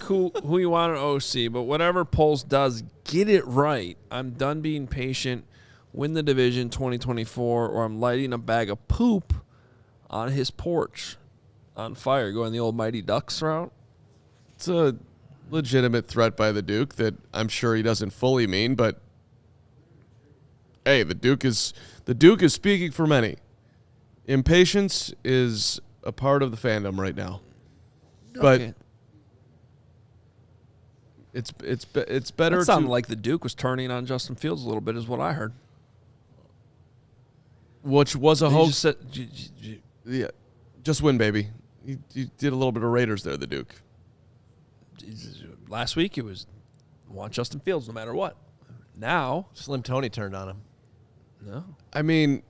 who you want on OC, but whatever Poles does, get it right. I'm done being patient. Win the division 2024, or I'm lighting a bag of poop on his porch on fire, going the old Mighty Ducks route. It's a legitimate threat by the Duke that I'm sure he doesn't fully mean, but hey, the Duke is speaking for many. Impatience is a part of the fandom right now, but Okay. it's better. That to sounded like the Duke was turning on Justin Fields a little bit, is what I heard. which was a He hoax. just said, Yeah, just win, baby. You did a little bit of Raiders there, the Duke. last week it was want Justin Fields no matter what. Now, Slim Tony turned on him. no. I mean,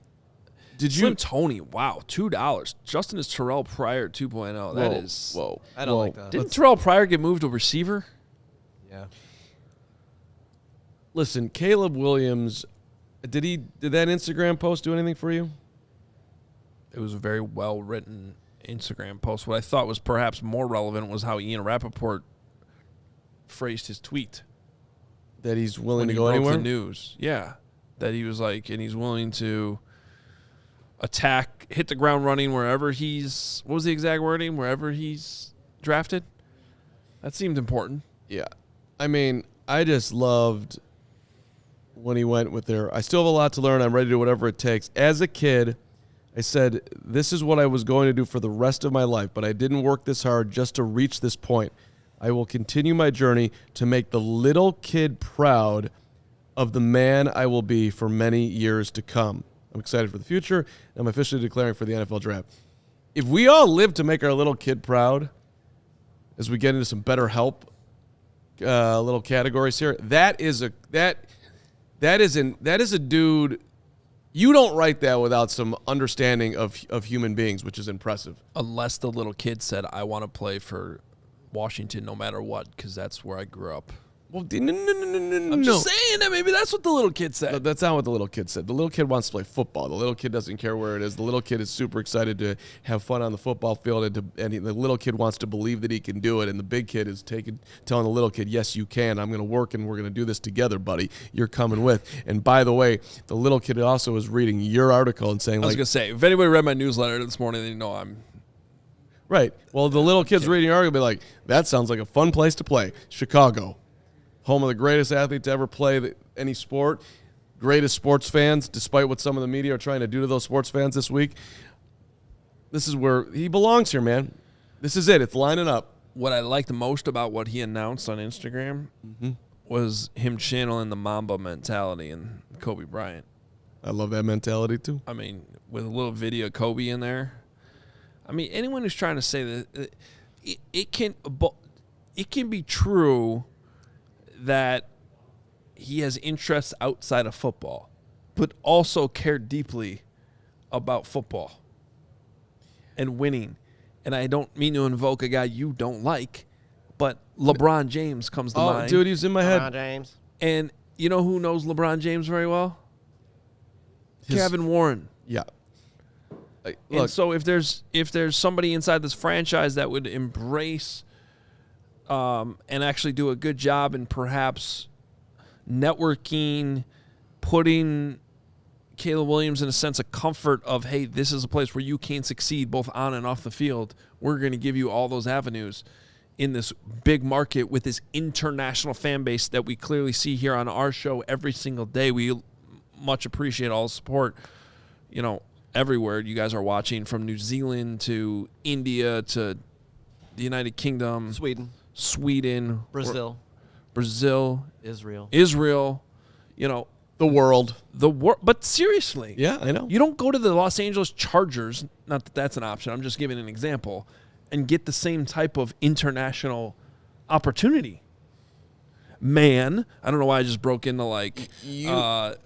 did Slim you? Tony, wow, $2. Justin is Terrell Pryor 2.0. That is. Whoa. I don't like that. Didn't Terrell Pryor get moved to receiver? Yeah. Listen, Caleb Williams, did that Instagram post do anything for you? It was a very well written Instagram post. What I thought was perhaps more relevant was how Ian Rappaport phrased his tweet That he's willing when to he go broke anywhere? the news. Yeah, that he was like, and he's willing to hit the ground running wherever he's. What was the exact wording? Wherever he's drafted. That seemed important. Yeah. I mean, I just loved when he went with there. I still have a lot to learn. I'm ready to do whatever it takes. As a kid, I said, this is what I was going to do for the rest of my life, but I didn't work this hard just to reach this point. I will continue my journey to make the little kid proud of the man I will be for many years to come. I'm excited for the future. I'm officially declaring for the NFL draft. If we all live to make our little kid proud, as we get into some better help little categories here, that is a dude. You don't write that without some understanding of human beings, which is impressive. Unless the little kid said, I want to play for Washington no matter what, because that's where I grew up. Well, no. I'm just saying that maybe that's what the little kid said. That's not what the little kid said. The little kid wants to play football. The little kid doesn't care where it is. The little kid is super excited to have fun on the football field, and the little kid wants to believe that he can do it. And the big kid is telling the little kid, yes, you can. I'm going to work, and we're going to do this together, buddy. You're coming with. And by the way, the little kid also is reading your article and saying, I was going to say, if anybody read my newsletter this morning, they know I'm. right. Well, the little kid's reading your article, be like, that sounds like a fun place to play. Chicago. Home of the greatest athlete to ever play any sport, greatest sports fans, despite what some of the media are trying to do to those sports fans this week. This is where he belongs here, man. This is it. It's lining up. What I liked most about what he announced on Instagram was him channeling the Mamba mentality and Kobe Bryant. I love that mentality, too. I mean, with a little video of Kobe in there. I mean, anyone who's trying to say that it can be true that he has interests outside of football, but also care deeply about football and winning. And I don't mean to invoke a guy you don't like, but LeBron James comes to mind. Dude, he's in my head. LeBron James. And you know who knows LeBron James very well? Kevin Warren. Yeah. And so if there's somebody inside this franchise that would embrace and actually do a good job in perhaps networking, putting Caleb Williams in a sense of comfort of, hey, this is a place where you can succeed both on and off the field. We're going to give you all those avenues in this big market with this international fan base that we clearly see here on our show every single day. We much appreciate all the support, everywhere you guys are watching, from New Zealand to India to the United Kingdom, Sweden, Brazil, Israel, the world. But seriously. Yeah, I know. You don't go to the Los Angeles Chargers, not that that's an option, I'm just giving an example, and get the same type of international opportunity. Man, I don't know why I just broke into the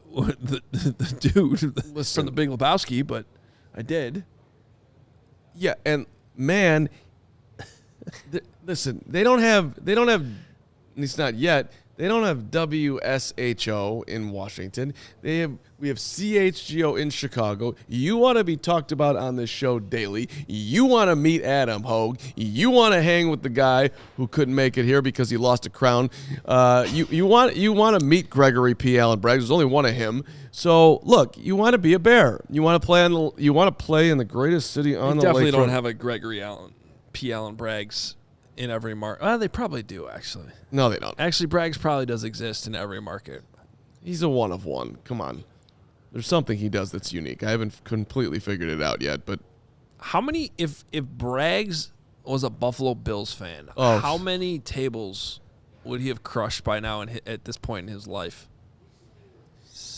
dude from the Big Lebowski, but I did. Yeah, and man, listen, they don't have, at least not yet, they don't have WSHO in Washington. We have CHGO in Chicago. You want to be talked about on this show daily. You want to meet Adam Hoge. You want to hang with the guy who couldn't make it here because he lost a crown. You want to meet Gregory P. Allen Braggs. There's only one of him. So look, you want to be a Bear. You want to play in the greatest city on the lakefront. Definitely don't have a Gregory P. Allen Braggs in every market. Well, they probably do, actually. No, they don't. Actually, Braggs probably does exist in every market. He's a one of one. Come on. There's something he does that's unique. I haven't completely figured it out yet, but how many, if Braggs was a Buffalo Bills fan, how many tables would he have crushed by now at this point in his life?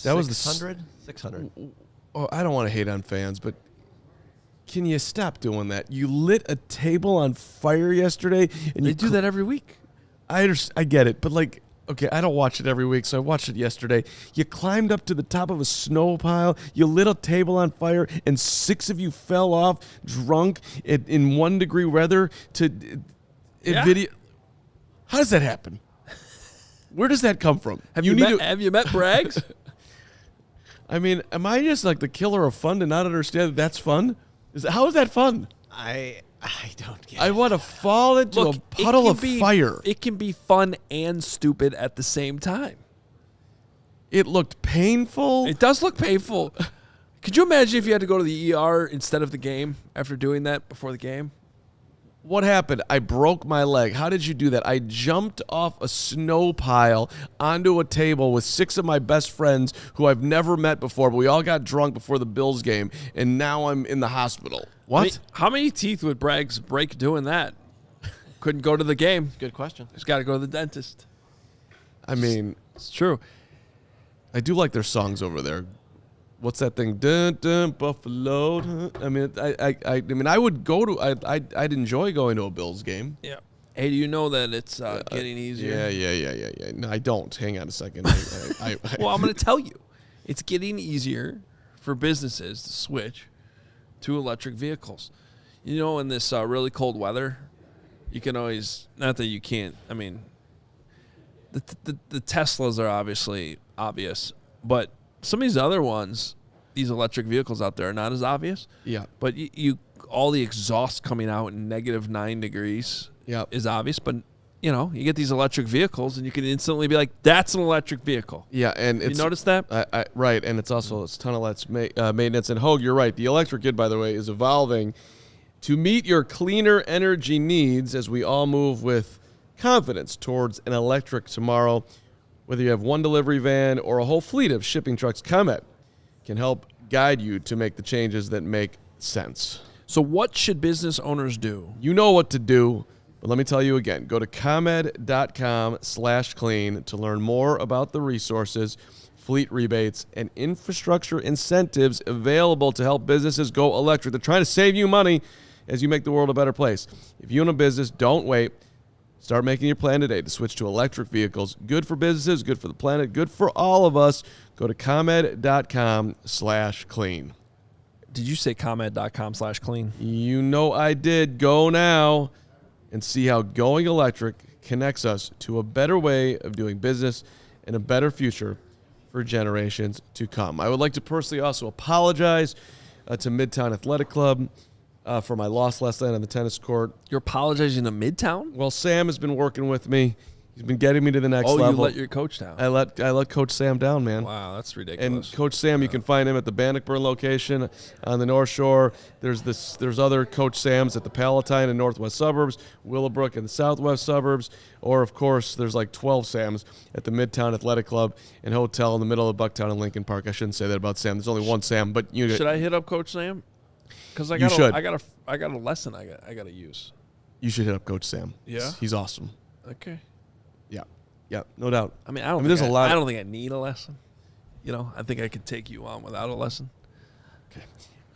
That was 600? 600. Oh, I don't want to hate on fans, but can you stop doing that? You lit a table on fire yesterday, and they do that every week. I get it, but okay, I don't watch it every week, so I watched it yesterday. You climbed up to the top of a snow pile, you lit a table on fire, and 6 of you fell off drunk in 1 degree weather video. How does that happen? Where does that come from? Have you met Braggs? I mean, am I just like the killer of fun to not understand that that's fun? How is that fun? I don't get it. I want to fall into a puddle of fire. It can be fun and stupid at the same time. It looked painful. It does look painful. Could you imagine if you had to go to the ER instead of the game after doing that before the game? What happened? I broke my leg. How did you do that? I jumped off a snow pile onto a table with 6 of my best friends who I've never met before, but we all got drunk before the Bills game, and now I'm in the hospital. What? How many teeth would Braggs break doing that? Couldn't go to the game. Good question. He's got to go to the dentist. I mean, it's true. I do like their songs over there. What's that thing? Dun, dun, Buffalo. Dun. I mean, I mean, I would go to. I'd enjoy going to a Bills game. Yeah. Hey, do you know that it's getting easier? Yeah. No, I don't. Hang on a second. Well, I'm going to tell you, it's getting easier for businesses to switch to electric vehicles. In this really cold weather, you can always, not that you can't. I mean, the Teslas are obviously obvious, but some of these other ones, these electric vehicles out there, are not as obvious. Yeah. But you all the exhaust coming out in -9 degrees is obvious. But, you get these electric vehicles, and you can instantly be like, that's an electric vehicle. Yeah, and you notice that? Right, and it's also a ton of less maintenance. And Hoge, you're right. The electric kid, by the way, is evolving to meet your cleaner energy needs as we all move with confidence towards an electric tomorrow. Whether you have one delivery van or a whole fleet of shipping trucks, ComEd can help guide you to make the changes that make sense. So what should business owners do? You know what to do, but let me tell you again. Go to ComEd.com/clean to learn more about the resources. fleet rebates, and infrastructure incentives available to help businesses go electric. They're trying to save you money as you make the world a better place. If you own a business, don't wait. Start making your plan today to switch to electric vehicles. Good for businesses, good for the planet, good for all of us. Go to ComEd.com/clean. Did you say ComEd.com/clean? You know I did. Go now and see how going electric connects us to a better way of doing business and a better future for generations to come. I would like to personally also apologize to Midtown Athletic Club for my loss last night on the tennis court. You're apologizing to Midtown? Well, Sam has been working with me. He's been getting me to the next level. Oh, you let your coach down. I let Coach Sam down, man. Wow, that's And ridiculous. Coach Sam, you can find him at the Bannockburn location on the North Shore. There's other Coach Sams at the Palatine and Northwest Suburbs, Willowbrook and the Southwest Suburbs, or of course there's like 12 Sams at the Midtown Athletic Club and Hotel in the middle of Bucktown and Lincoln Park. I shouldn't say that about Sam. There's only one Sam, but you Should I hit up Coach Sam? Because I You should. got a lesson I got to use. You should hit up Coach Sam. Yeah? He's awesome. Okay. Yeah, no doubt. I mean, I don't think I need a lesson. You know, I think I could take you on without a lesson.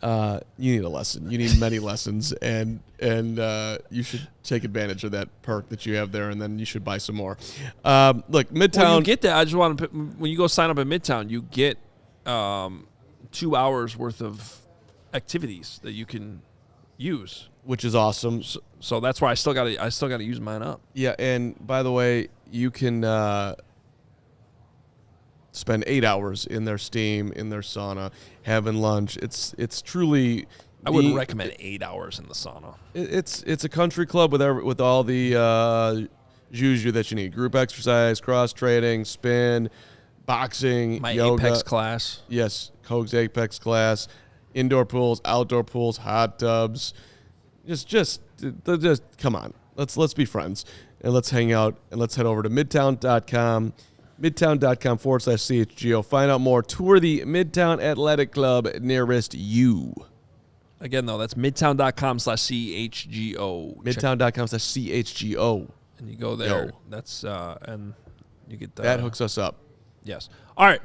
You need a lesson. You need many lessons, and you should take advantage of that perk that you have there, and then you should buy some more. Look, Midtown. Well, you get that. I just want to. When you go sign up at Midtown, you get 2 hours worth of activities that you can use, which is awesome. So that's why I still got to use mine up. Yeah, and by the way, you can spend 8 hours in their steam, in their sauna, having lunch. It's truly. I wouldn't recommend 8 hours in the sauna. It's a country club with all the juju that you need: group exercise, cross training, spin, boxing, My yoga. Apex class. Yes, Hoge's Apex class, indoor pools, outdoor pools, hot tubs. Just come on. Let's be friends and let's hang out and let's head over to midtown.com. Midtown.com/CHGO. Find out more. Tour the Midtown Athletic Club nearest you. Again, though, that's midtown.com/CHGO. Midtown.com/CHGO. And you go there. Yo. That's and you get the, That hooks us up. Yes. All right.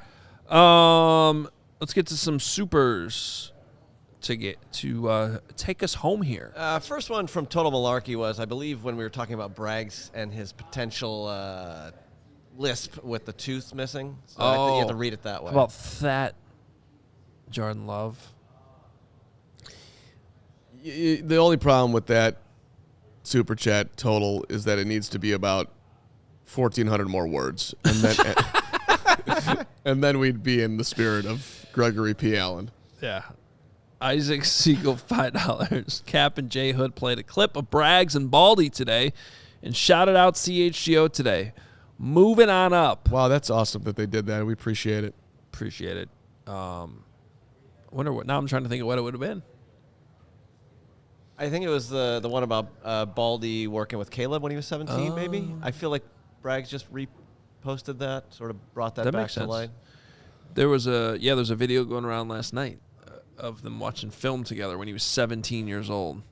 Let's get to some supers to take us home here. First one from Total Malarkey was, I believe, when we were talking about Braggs and his potential lisp with the tooth missing. So I think you have to read it that way. How about that, Jordan Love? The only problem with that super chat total is that it needs to be about 1,400 more words, and then and then we'd be in the spirit of Gregory P. Allen. Yeah. Isaac Siegel, $5. Cap and Jay Hood played a clip of Braggs and Baldy today and shouted out CHGO today. Moving on up. Wow, that's awesome that they did that. We appreciate it. Appreciate it. Wonder what. Now I'm trying to think of what it would have been. I think it was the one about Baldy working with Caleb when he was 17, maybe. I feel like Braggs just reposted that, sort of brought that back makes to sense. light. There's a video going around last night of them watching film together when he was 17 years old.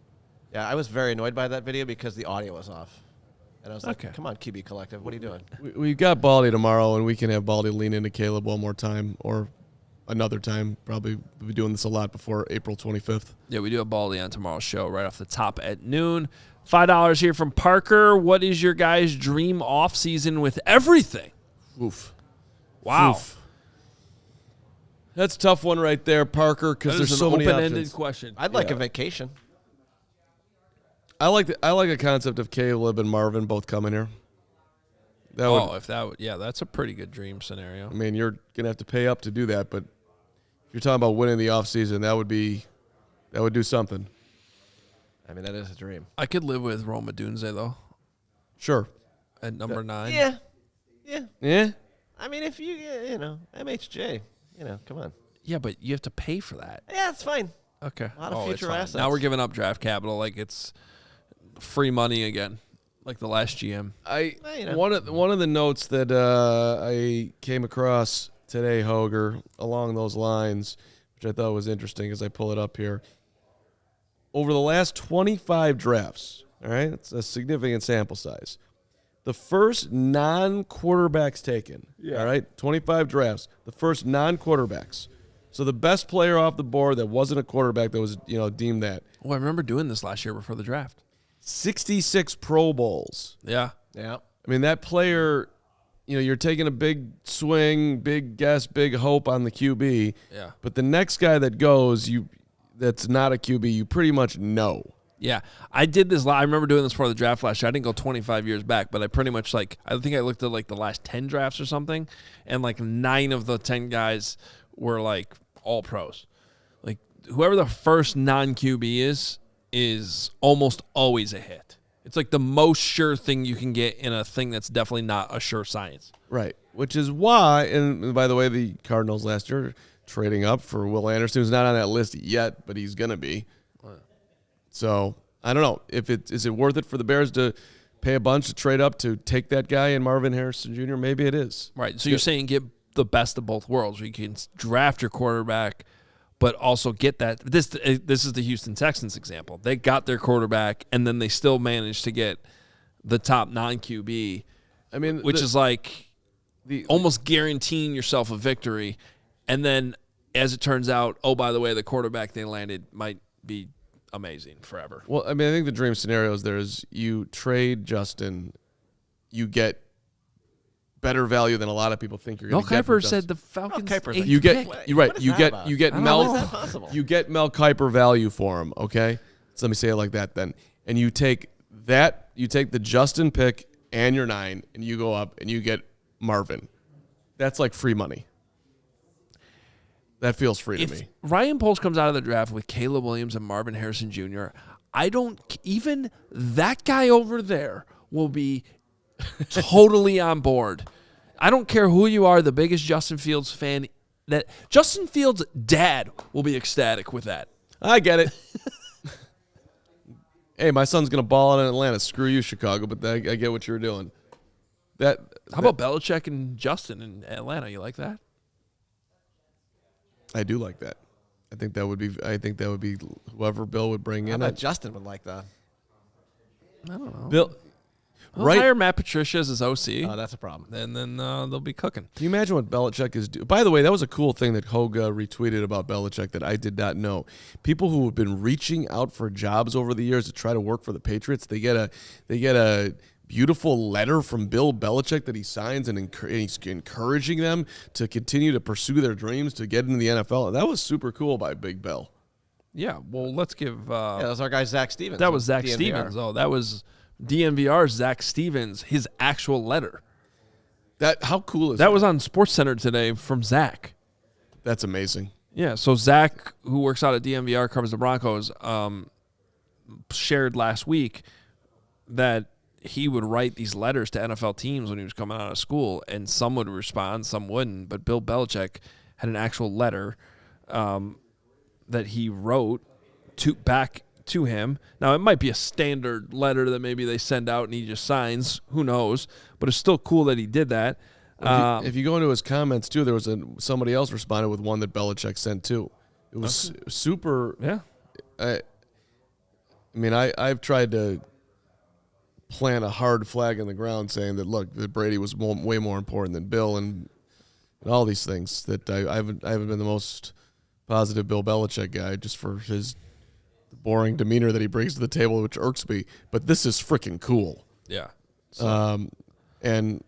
Yeah, I was very annoyed by that video because the audio was off. And I was like, Okay. come on, QB Collective, what are you doing? We've got Baldy tomorrow, and we can have Baldy lean into Caleb one more time or another time. Probably we'll be doing this a lot before April 25th. Yeah, we do a Baldy on tomorrow's show right off the top at noon. $5 here from Parker. What is your guys' dream off season with everything? Oof. Wow. Oof. That's a tough one right there, Parker, because there's so many open-ended options. question. I'd like a vacation. I like the concept of Caleb and Marvin both coming here. That would, that's a pretty good dream scenario. I mean, you're gonna have to pay up to do that, but if you're talking about winning the offseason, that would do something. I mean, that is a dream. I could live with Roma Dunze though Sure. at number 9. Yeah. Yeah. I mean, if you MHJ, come on. Yeah, but you have to pay for that. Yeah, it's fine. Okay. A lot of it's future fine. assets. Now we're giving up draft capital like it's free money again, like the last GM. One of the notes that I came across today, Hoger, along those lines, which I thought was interesting as I pull it up here. Over the last 25 drafts, all right, it's a significant sample size. the first non-quarterbacks taken. Yeah. All right, 25 drafts. The first non-quarterbacks. So the best player off the board that wasn't a quarterback that was deemed that. Oh, I remember doing this last year before the draft. 66 Pro Bowls. Yeah. Yeah. I mean, that player, you're taking a big swing, big guess, big hope on the QB. Yeah. But the next guy that goes, that's not a QB, you pretty much know. Yeah. I did this. I remember doing this before the draft last year. I didn't go 25 years back, but I pretty much I think I looked at the last 10 drafts or something, and 9 of the 10 guys were all pros. Whoever the first non-QB is almost always a hit. It's the most sure thing you can get in a thing that's definitely not a sure science. Right, which is why, and by the way, the Cardinals last year trading up for Will Anderson, who's not on that list yet, but he's going to be. So, I don't know. Is it worth it for the Bears to pay a bunch to trade up to take that guy and Marvin Harrison Jr.? Maybe it is. Right, so you're saying get the best of both worlds, where you can draft your quarterback but also get that. This is the Houston Texans example. They got their quarterback, and then they still managed to get the top non-QB, which is almost guaranteeing yourself a victory. And then, as it turns out, oh, by the way, the quarterback they landed might be amazing forever. Well, I think the dream scenario is you trade Justin, you get better value than a lot of people think you're going to get. Mel Kiper said the Falcons. You get Mel Kiper value for him. Okay, so let me say it like that then. And you take the Justin pick and your 9, and you go up and you get Marvin. That's free money. That feels free to me. Ryan Poles comes out of the draft with Caleb Williams and Marvin Harrison Jr., even that guy over there will be totally on board. I don't care who you are, the biggest Justin Fields fan. That Justin Fields' dad will be ecstatic with that. I get it. Hey, my son's going to ball out in Atlanta. Screw you, Chicago, but I get what you're doing. How about Belichick and Justin in Atlanta? You like that? I do like that. I think that would be whoever Bill would bring in. I bet Justin would like that. I don't know. Bill, We'll hire Matt Patricia as his OC. Oh, that's a problem. And then they'll be cooking. Can you imagine what Belichick is doing? By the way, that was a cool thing that Hoge retweeted about Belichick that I did not know. People who have been reaching out for jobs over the years to try to work for the Patriots, they get a beautiful letter from Bill Belichick that he signs, and he's encouraging them to continue to pursue their dreams to get into the NFL. And that was super cool by Big Bill. Yeah, well, let's give... that was our guy, Zach Stevens. That was Zach Stevens. Oh, that was... DNVR's Zach Stevens, his actual letter. How cool is that? That was on SportsCenter today from Zach. That's amazing. Yeah, so Zach, who works out at DNVR, covers the Broncos, shared last week that he would write these letters to NFL teams when he was coming out of school, and some would respond, some wouldn't. But Bill Belichick had an actual letter that he wrote back to him. Now, it might be a standard letter that maybe they send out and he just signs. Who knows? But it's still cool that he did that. If you go into his comments, too, there was somebody else responded with one that Belichick sent, too. It was super. Yeah. I've tried to plant a hard flag in the ground saying that, look, that Brady was way more important than Bill and all these things. That I haven't been the most positive Bill Belichick guy just for his boring demeanor that he brings to the table, which irks me. But this is freaking cool. Yeah. And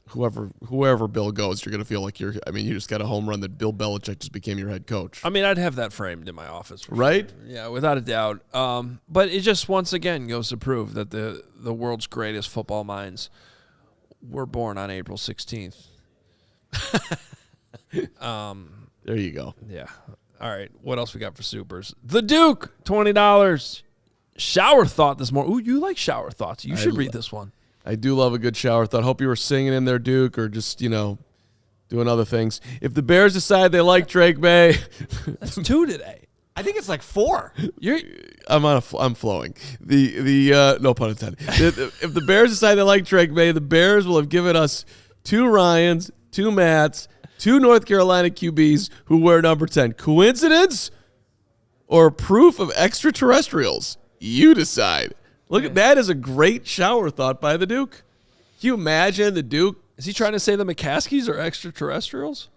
whoever Bill goes, you're gonna feel like you just got a home run that Bill Belichick just became your head coach. I'd have that framed in my office, right? Sure. Yeah, without a doubt. But it just once again goes to prove that the world's greatest football minds were born on April 16th. There you go. Yeah. All right, what else we got for supers? The Duke, $20. Shower thought this morning. Ooh, you like shower thoughts. You should read this one. I do love a good shower thought. Hope you were singing in there, Duke, or just, doing other things. If the Bears decide they like Drake May. That's 2 today. I think it's 4. I'm flowing. The no pun intended. If the Bears decide they like Drake May, the Bears will have given us 2 Ryans, 2 Matts, 2 North Carolina QBs who wear number 10. Coincidence or proof of extraterrestrials? You decide. Look at that is a great shower thought by the Duke. Can you imagine the Duke? Is he trying to say the McCaskies are extraterrestrials?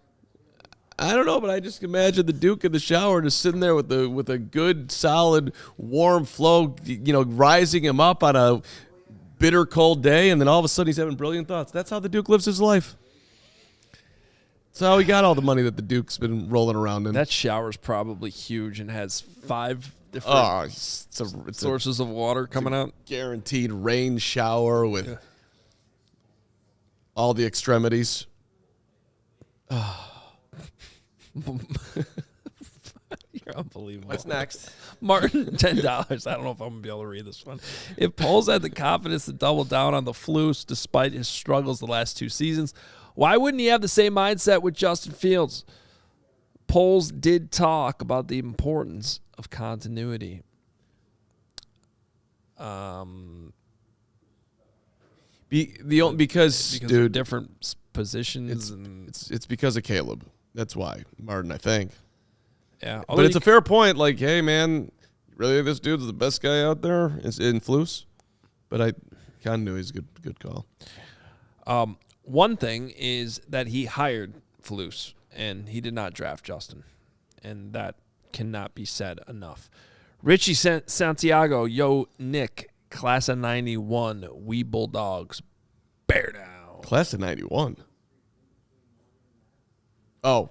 I don't know, but I just imagine the Duke in the shower just sitting there with a good, solid, warm flow, rising him up on a bitter cold day, and then all of a sudden he's having brilliant thoughts. That's how the Duke lives his life. That's how he got all the money that the Duke's been rolling around in. That shower's probably huge and has 5 different sources of water coming out. Guaranteed rain shower with all the extremities. You're unbelievable. What's next? Martin, $10. I don't know if I'm going to be able to read this one. If Poles had the confidence to double down on the Flus despite his struggles the last 2 seasons, why wouldn't he have the same mindset with Justin Fields? Poles did talk about the importance of continuity. Because of dude, different positions. it's because of Caleb. That's why, Martin, I think. Yeah. But it's a fair point. Like, hey, man, really this dude's the best guy out there in Flus? But I kind of knew he's a good call. One thing is that he hired Flus, and he did not draft Justin. And that cannot be said enough. Richie Santiago, yo, Nick, class of 91, we Bulldogs, bear down. Class of 91. Oh,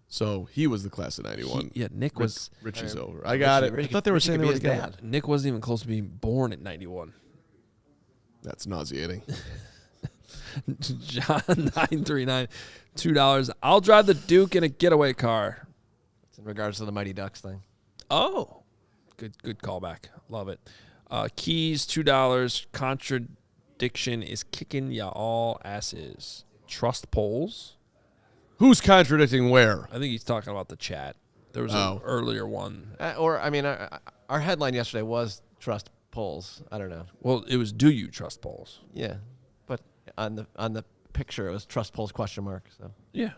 so he was the class of 91. Nick was. Richie's over. I got it. I thought they were saying they were together. Nick wasn't even close to being born at 91. That's nauseating. John 939, $2. I'll drive the Duke in a getaway car. It's in regards to the Mighty Ducks thing. Oh, good callback. Love it. Keys, $2. Contradiction is kicking ya all asses. Trust polls. Who's contradicting where? I think he's talking about the chat. There was an earlier one. Our headline yesterday was trust polls. I don't know. Well, it was do you trust polls? Yeah, but on the picture it was trust polls ? So yeah.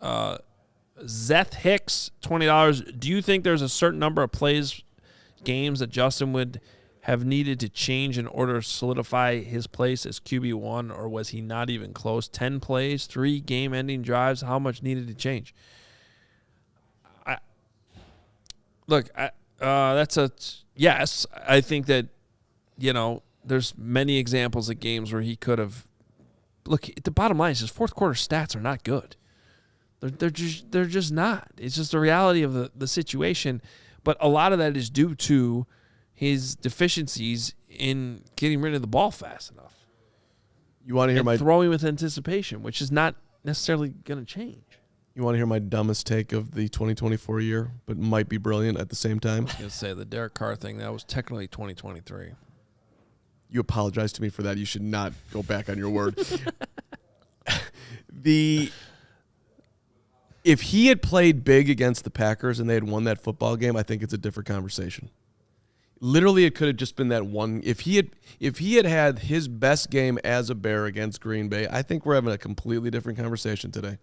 Zeth Hicks, $20. Do you think there's a certain number of games that Justin would have needed to change in order to solidify his place as QB1, or was he not even close? 10 plays, 3 game-ending drives. How much needed to change? That's a yes. I think that there's many examples of games where he could have. Look, the bottom line is his fourth quarter stats are not good. They're just not. It's just the reality of the situation. But a lot of that is due to his deficiencies in getting rid of the ball fast enough. You want to hear throwing with anticipation, which is not necessarily going to change. You want to hear my dumbest take of the 2024 year, but might be brilliant at the same time? I was going to say the Derek Carr thing, that was technically 2023. You apologize to me for that. You should not go back on your word. If he had played big against the Packers and they had won that football game, I think it's a different conversation. Literally, it could have just been that one. If he had his best game as a Bear against Green Bay, I think we're having a completely different conversation today.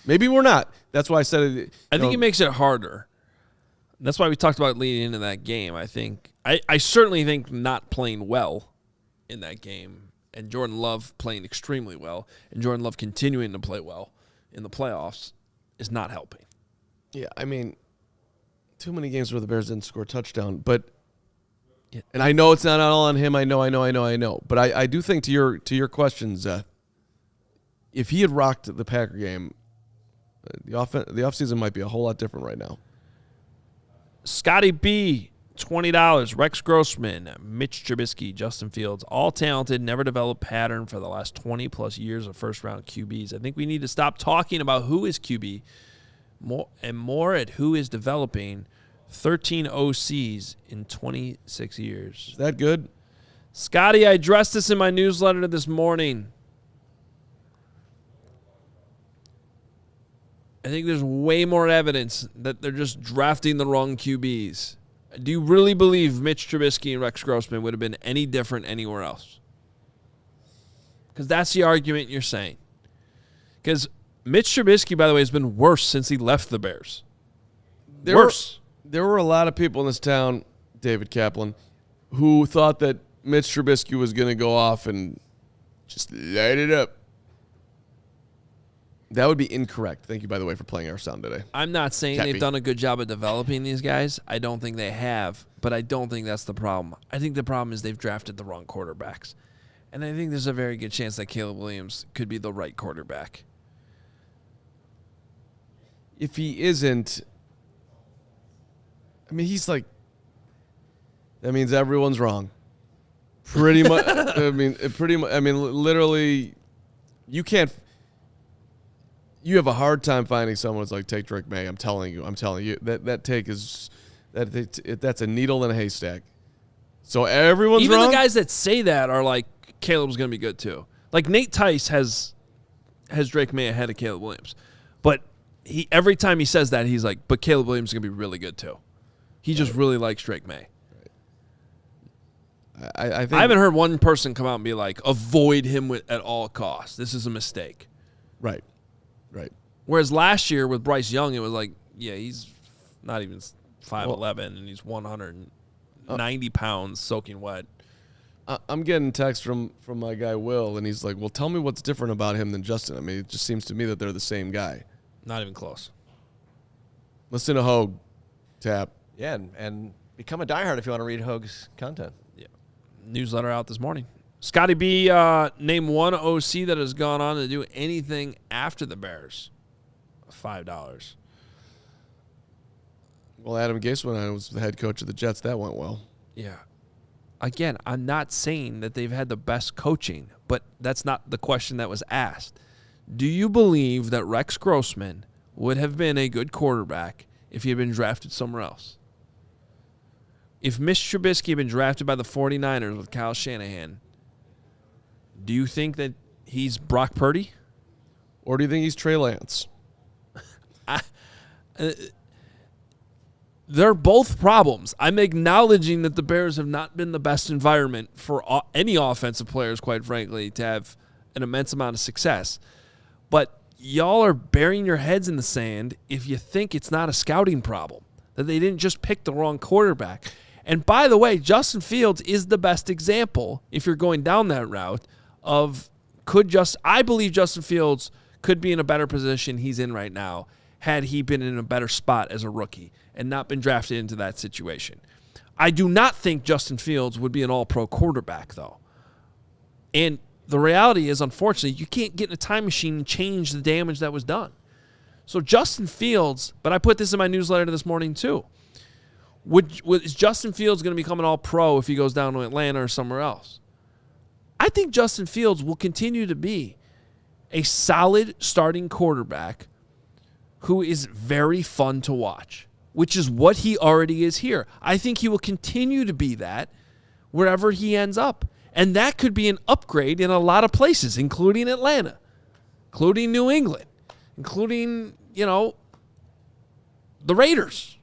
Maybe we're not. That's why I said it. I think it makes it harder. That's why we talked about leading into that game. I certainly think not playing well in that game, and Jordan Love playing extremely well, and Jordan Love continuing to play well in the playoffs is not helping. Yeah, I mean, too many games where the Bears didn't score a touchdown, but and I know it's not all on him. I know. But I do think to your questions, if he had rocked the Packer game, the offseason might be a whole lot different right now. Scotty B, $20. Rex Grossman, Mitch Trubisky, Justin Fields, all talented, never developed pattern for the last 20-plus years of first-round QBs. I think we need to stop talking about who is QB more at who is developing 13 OCs in 26 years. Is that good? Scotty, I addressed this in my newsletter this morning. I think there's way more evidence that they're just drafting the wrong QBs. Do you really believe Mitch Trubisky and Rex Grossman would have been any different anywhere else? Because that's the argument you're saying. Because Mitch Trubisky, by the way, has been worse since he left the Bears. There were a lot of people in this town, David Kaplan, who thought that Mitch Trubisky was going to go off and just light it up. That would be incorrect. Thank you, by the way, for playing our sound today. I'm not saying they've done a good job of developing these guys. I don't think they have, but I don't think that's the problem. I think the problem is they've drafted the wrong quarterbacks. And I think there's a very good chance that Caleb Williams could be the right quarterback. If he isn't, I mean, he's like, that means everyone's wrong. Pretty much. Literally, you can't. You have a hard time finding someone who's like, take Drake May. I'm telling you. That take is that's a needle in a haystack. So everyone's Even wrong. the guys that say that are like, Caleb's going to be good too. Like Nate Tice has Drake May ahead of Caleb Williams, but every time he says that, he's like, but Caleb Williams is going to be really good too. He just really likes Drake May. I think I haven't heard one person come out and be like, avoid him at all costs. This is a mistake. Right. Whereas last year with Bryce Young, it was like, yeah, he's not even 5'11", and he's 190 pounds soaking wet. I'm getting text from my guy Will, and he's like, well, tell me what's different about him than Justin. I mean, it just seems to me that they're the same guy. Not even close. Listen to Hoge, Tap. Yeah, and become a diehard if you want to read Hoge's content. Yeah. Newsletter out this morning. Scotty B, name one OC that has gone on to do anything after the Bears. $5. Well, Adam Gase, when I was the head coach of the Jets, that went well. Yeah. Again, I'm not saying that they've had the best coaching, but that's not the question that was asked. Do you believe that Rex Grossman would have been a good quarterback if he had been drafted somewhere else? If Mitch Trubisky had been drafted by the 49ers with Kyle Shanahan, do you think that he's Brock Purdy? Or do you think he's Trey Lance? They're both problems. I'm acknowledging that the Bears have not been the best environment for any offensive players, quite frankly, to have an immense amount of success. But y'all are burying your heads in the sand if you think it's not a scouting problem, that they didn't just pick the wrong quarterback. And by the way, Justin Fields is the best example, if you're going down that route, of I believe Justin Fields could be in a better position he's in right now had he been in a better spot as a rookie and not been drafted into that situation. I do not think Justin Fields would be an all-pro quarterback, though. And the reality is, unfortunately, you can't get in a time machine and change the damage that was done. So Justin Fields, but I put this in my newsletter this morning too, is Justin Fields going to become an all-pro if he goes down to Atlanta or somewhere else? I think Justin Fields will continue to be a solid starting quarterback who is very fun to watch, which is what he already is here. I think he will continue to be that wherever he ends up. And that could be an upgrade in a lot of places, including Atlanta, including New England, including, the Raiders.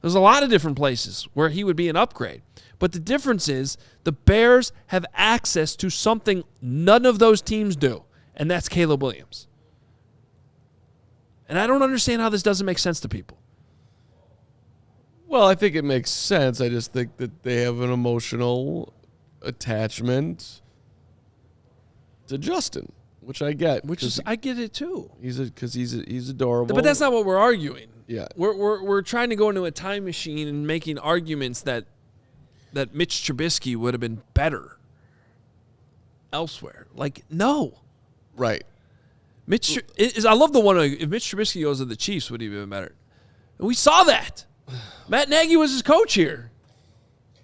There's a lot of different places where he would be an upgrade. But the difference is the Bears have access to something none of those teams do, and that's Caleb Williams. And I don't understand how this doesn't make sense to people. Well, I think it makes sense. I just think that they have an emotional attachment to Justin, which I get. I get it too. He's adorable. But that's not what we're arguing. Yeah. We're trying to go into a time machine and making arguments that Mitch Trubisky would have been better elsewhere. Like, no. Right. I love the one, if Mitch Trubisky goes to the Chiefs, would he have been better? And we saw that. Matt Nagy was his coach here.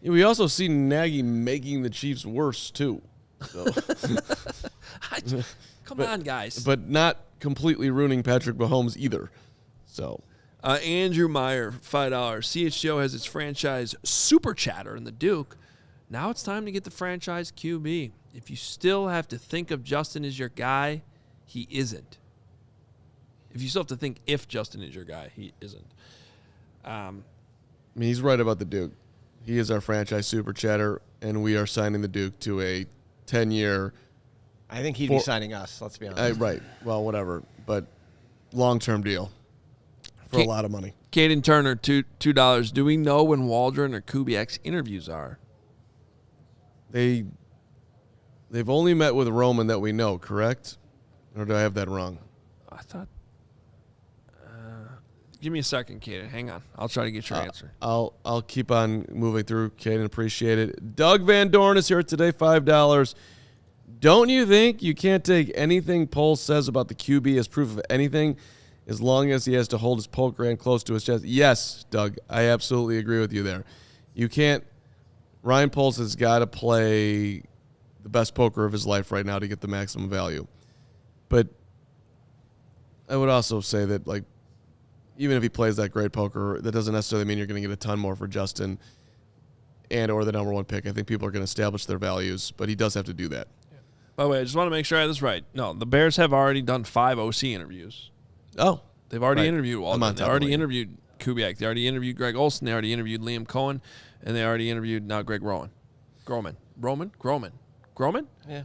Yeah, we also see Nagy making the Chiefs worse, too. So. Come on, guys. But not completely ruining Patrick Mahomes either. So, Andrew Meyer, $5. CHGO has its franchise super chatter in the Duke. Now it's time to get the franchise QB. If you still have to think of Justin as your guy, he isn't. If you still have to think if Justin is your guy, he isn't. I mean, he's right about the Duke. He is our franchise super chatter, and we are signing the Duke to a 10-year. I think he'd be signing us, let's be honest. Right. Well, whatever. But long-term deal for a lot of money. Caden Turner, $2. Do we know when Waldron or Kubiak's interviews are? they've only met with Roman that we know, correct? Or do I have that wrong? I thought. Give me a second, Kaden. Hang on. I'll try to get your answer. I'll keep on moving through, Kaden. Appreciate it. Doug Van Dorn is here today, $5. Don't you think you can't take anything Poles says about the QB as proof of anything as long as he has to hold his poker hand close to his chest? Yes, Doug. I absolutely agree with you there. You can't. Ryan Poles has got to play the best poker of his life right now to get the maximum value. But I would also say that, like, even if he plays that great poker, that doesn't necessarily mean you're going to get a ton more for Justin and or the number one pick. I think people are going to establish their values, but he does have to do that. Yeah. By the way, I just want to make sure I have this right. No, the Bears have already done 5 OC interviews. Oh. They've already interviewed Waldron. They already late. interviewed Kubiak. They already interviewed Greg Olson. They already interviewed Liam Cohen. And they already interviewed now Greg Groman. Groman? Yeah.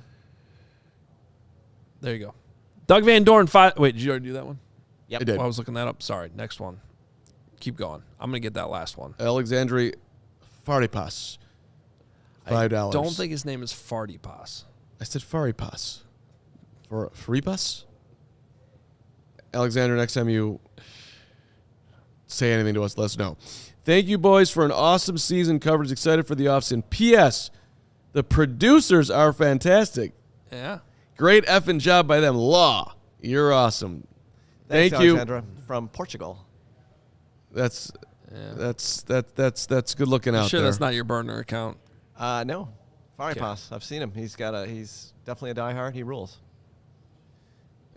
There you go. Doug Van Dorn, 5. Wait, did you already do that one? Yep. I did. Well, I was looking that up. Sorry. Next one. Keep going. I'm going to get that last one. Alexandri Faripas, $5. I don't think his name is Fartypas. I said Faripas. For Faripas? Alexander, next time you say anything to us, let us know. Thank you, boys, for an awesome season coverage. Excited for the offseason. P.S. The producers are fantastic. Yeah. Great effing job by them. Law, you're awesome. Thanks, Thank you. Alexandra from Portugal. That's good looking out Sure, there. that's not your burner account. No. Faripas. I've seen him. He's definitely a diehard. He rules.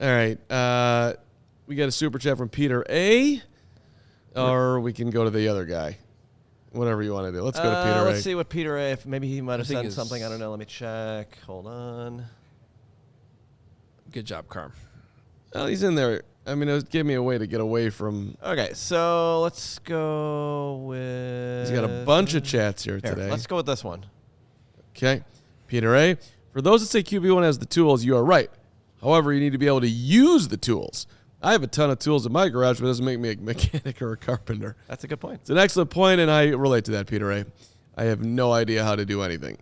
All right. We got a super chat from Peter A. Or we can go to the other guy. Whatever you want to do. Let's go to Peter A. Let's see what Peter A. If maybe he might have think sent it's- something. I don't know. Let me check. Hold on. Good job, Carm. Well, he's in there. I mean, it gave me a way to get away from. Okay, so let's go with. He's got a bunch of chats here Here, today. let's go with this one. Okay. Peter A. For those that say QB1 has the tools, you are right. However, you need to be able to use the tools. I have a ton of tools in my garage, but it doesn't make me a mechanic or a carpenter. That's a good point. It's an excellent point, and I relate to that, Peter A. I have no idea how to do anything.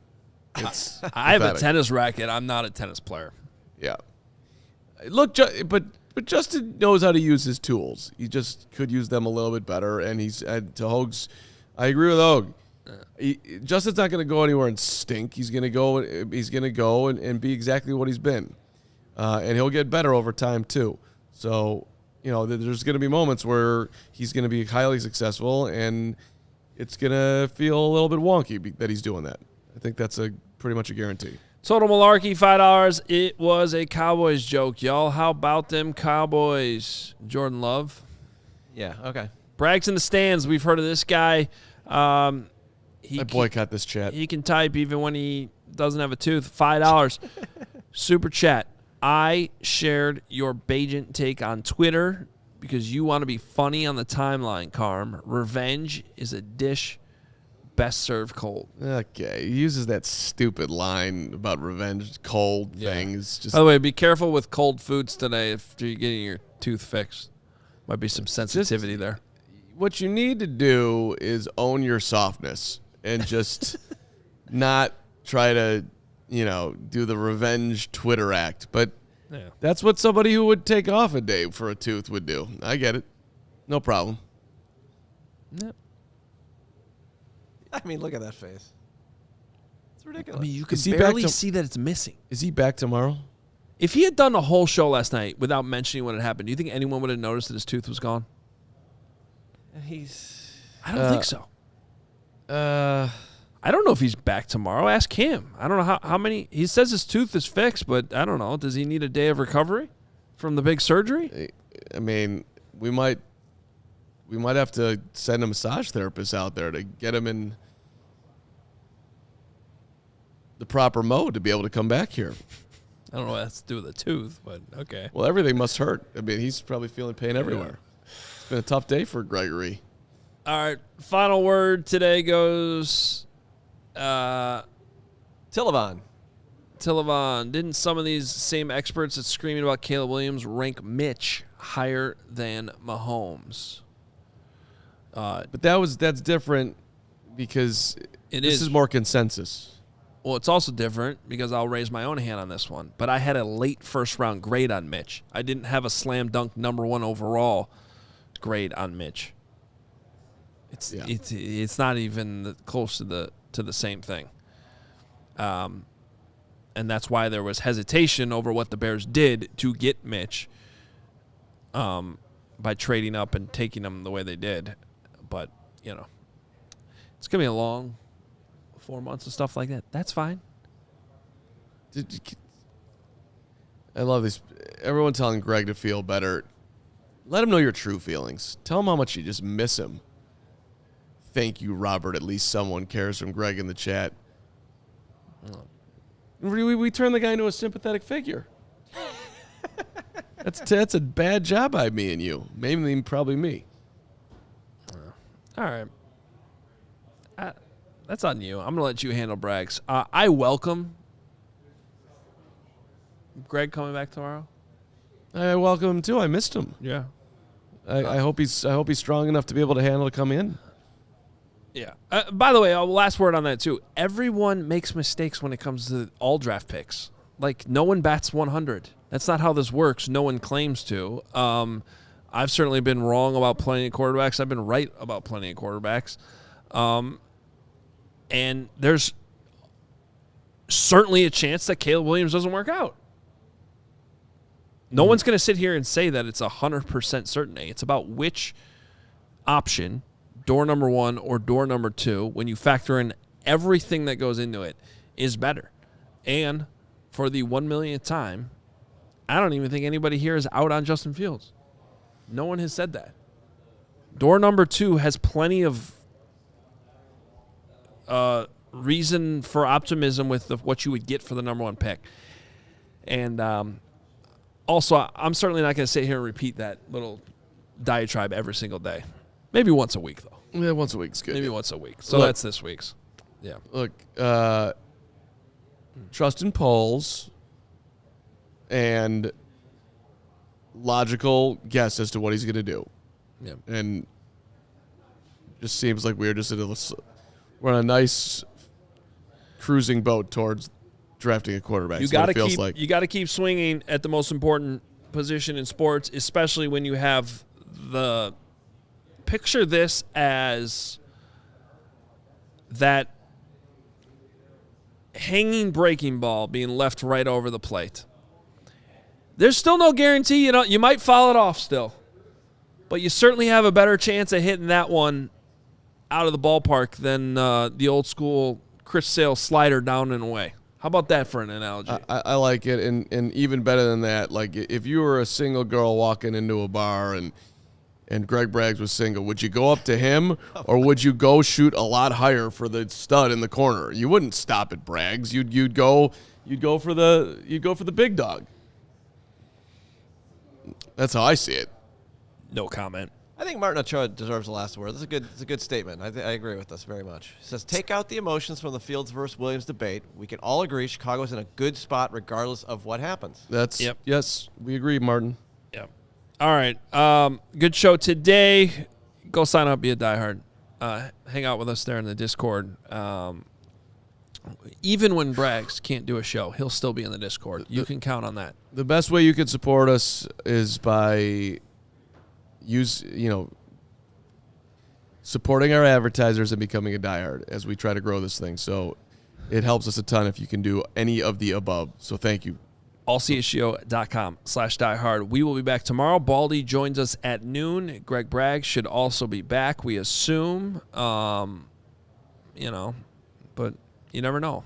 It's I have a pathetic. tennis racket. I'm not a tennis player. Yeah. Look, but Justin knows how to use his tools. He just could use them a little bit better. And to Hoge's, I agree with Hoge. Justin's not going to go anywhere and stink. He's going to go. And be exactly what he's been, and he'll get better over time too. So there's going to be moments where he's going to be highly successful, and it's going to feel a little bit wonky that he's doing that. I think that's pretty much a guarantee. Total Malarkey, $5. It was a Cowboys joke, y'all. How about them Cowboys? Jordan Love. Yeah, okay. Brags in the stands. We've heard of this guy. I boycott this chat. He can type even when he doesn't have a tooth. $5. Super chat. I shared your Bajent take on Twitter because you want to be funny on the timeline, Carm. Revenge is a dish best served cold. Okay, he uses that stupid line about revenge, cold things. Just By the way, be careful with cold foods today if you're getting your tooth fixed. Might be some sensitivity there. what you need to do is own your softness and just not try to, do the revenge Twitter act. But that's what somebody who would take off a day for a tooth would do. I get it. No problem. Yep. I mean, look at that face. It's ridiculous. I mean, you can Is he barely back to- see that it's missing. Is he back tomorrow? If he had done a whole show last night without mentioning what had happened, do you think anyone would have noticed that his tooth was gone? I don't think so. I don't know if he's back tomorrow. Ask him. I don't know how many. He says his tooth is fixed, but I don't know. Does he need a day of recovery from the big surgery? I mean, we might have to send a massage therapist out there to get him in the proper mode to be able to come back here. I don't know what that's to do with the tooth, but okay. Well, everything must hurt. I mean, he's probably feeling pain everywhere. It's been a tough day for Gregory. All right. Final word today goes Tillavon. Didn't some of these same experts that's screaming about Caleb Williams rank Mitch higher than Mahomes? But that's different because It this is. is more consensus. Well, it's also different because I'll raise my own hand on this one. But I had a late first-round grade on Mitch. I didn't have a slam dunk number 1 overall grade on Mitch. It's not even close to the same thing. And that's why there was hesitation over what the Bears did to get Mitch by trading up and taking him the way they did. But, you know, it's going to be a long 4 months of stuff like that. That's fine. I love this. Everyone telling Greg to feel better. Let him know your true feelings. Tell him how much you just miss him. Thank you, Robert. At least someone cares from Greg in the chat. We turn the guy into a sympathetic figure. That's a bad job by me and you. Mainly probably me. All right. That's on you. I'm going to let you handle Bragg's. I welcome Greg coming back tomorrow. I welcome him too. I missed him. Yeah. I hope he's strong enough to be able to handle to come in. Yeah. By the way, last word on that too. Everyone makes mistakes when it comes to all draft picks. Like, no one bats 100. That's not how this works. No one claims to. I've certainly been wrong about plenty of quarterbacks. I've been right about plenty of quarterbacks. And there's certainly a chance that Caleb Williams doesn't work out. No one's going to sit here and say that it's 100% certainty. It's about which option, door number 1 or door number 2, when you factor in everything that goes into it, is better. And for the 1 millionth time, I don't even think anybody here is out on Justin Fields. No one has said that. Door number 2 has plenty of reason for optimism with what you would get for the number 1 pick. And also, I'm certainly not going to sit here and repeat that little diatribe every single day. Maybe once a week, though. Yeah, once a week's good. Maybe once a week. So that's this week's. Yeah. Look, trust in polls and logical guess as to what he's going to do. Yeah. And just seems like we're on a nice cruising boat towards drafting a quarterback. You got to keep swinging at the most important position in sports, especially when you have the picture this as that hanging breaking ball being left right over the plate. There's still no guarantee, you might foul it off still. But you certainly have a better chance of hitting that one out of the ballpark than the old school Chris Sale slider down and away. How about that for an analogy? I like it, and even better than that, like if you were a single girl walking into a bar and Greg Braggs was single, would you go up to him or would you go shoot a lot higher for the stud in the corner? You wouldn't stop at Braggs. You'd go for the big dog. That's how I see it. No comment. I think Martin Ochoa deserves the last word. That's a good statement. I agree with this very much. He says, take out the emotions from the Fields versus Williams debate. We can all agree Chicago's in a good spot regardless of what happens. Yes, we agree, Martin. Yep. All right. Good show today. Go sign up, be a diehard. Hang out with us there in the Discord. Even when Braggs can't do a show, he'll still be in the Discord. You can count on that. The best way you can support us is by supporting our advertisers and becoming a diehard as we try to grow this thing. So it helps us a ton if you can do any of the above. So thank you. ALLCITY.com/diehard. We will be back tomorrow. Baldy joins us at noon. Greg Bragg should also be back, we assume. But you never know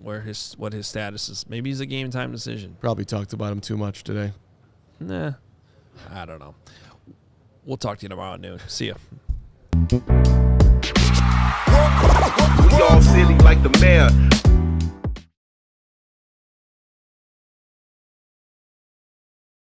what his status is. Maybe he's a game time decision. Probably talked about him too much today. Nah, I don't know. We'll talk to you tomorrow at noon. See ya. We all silly like the mayor.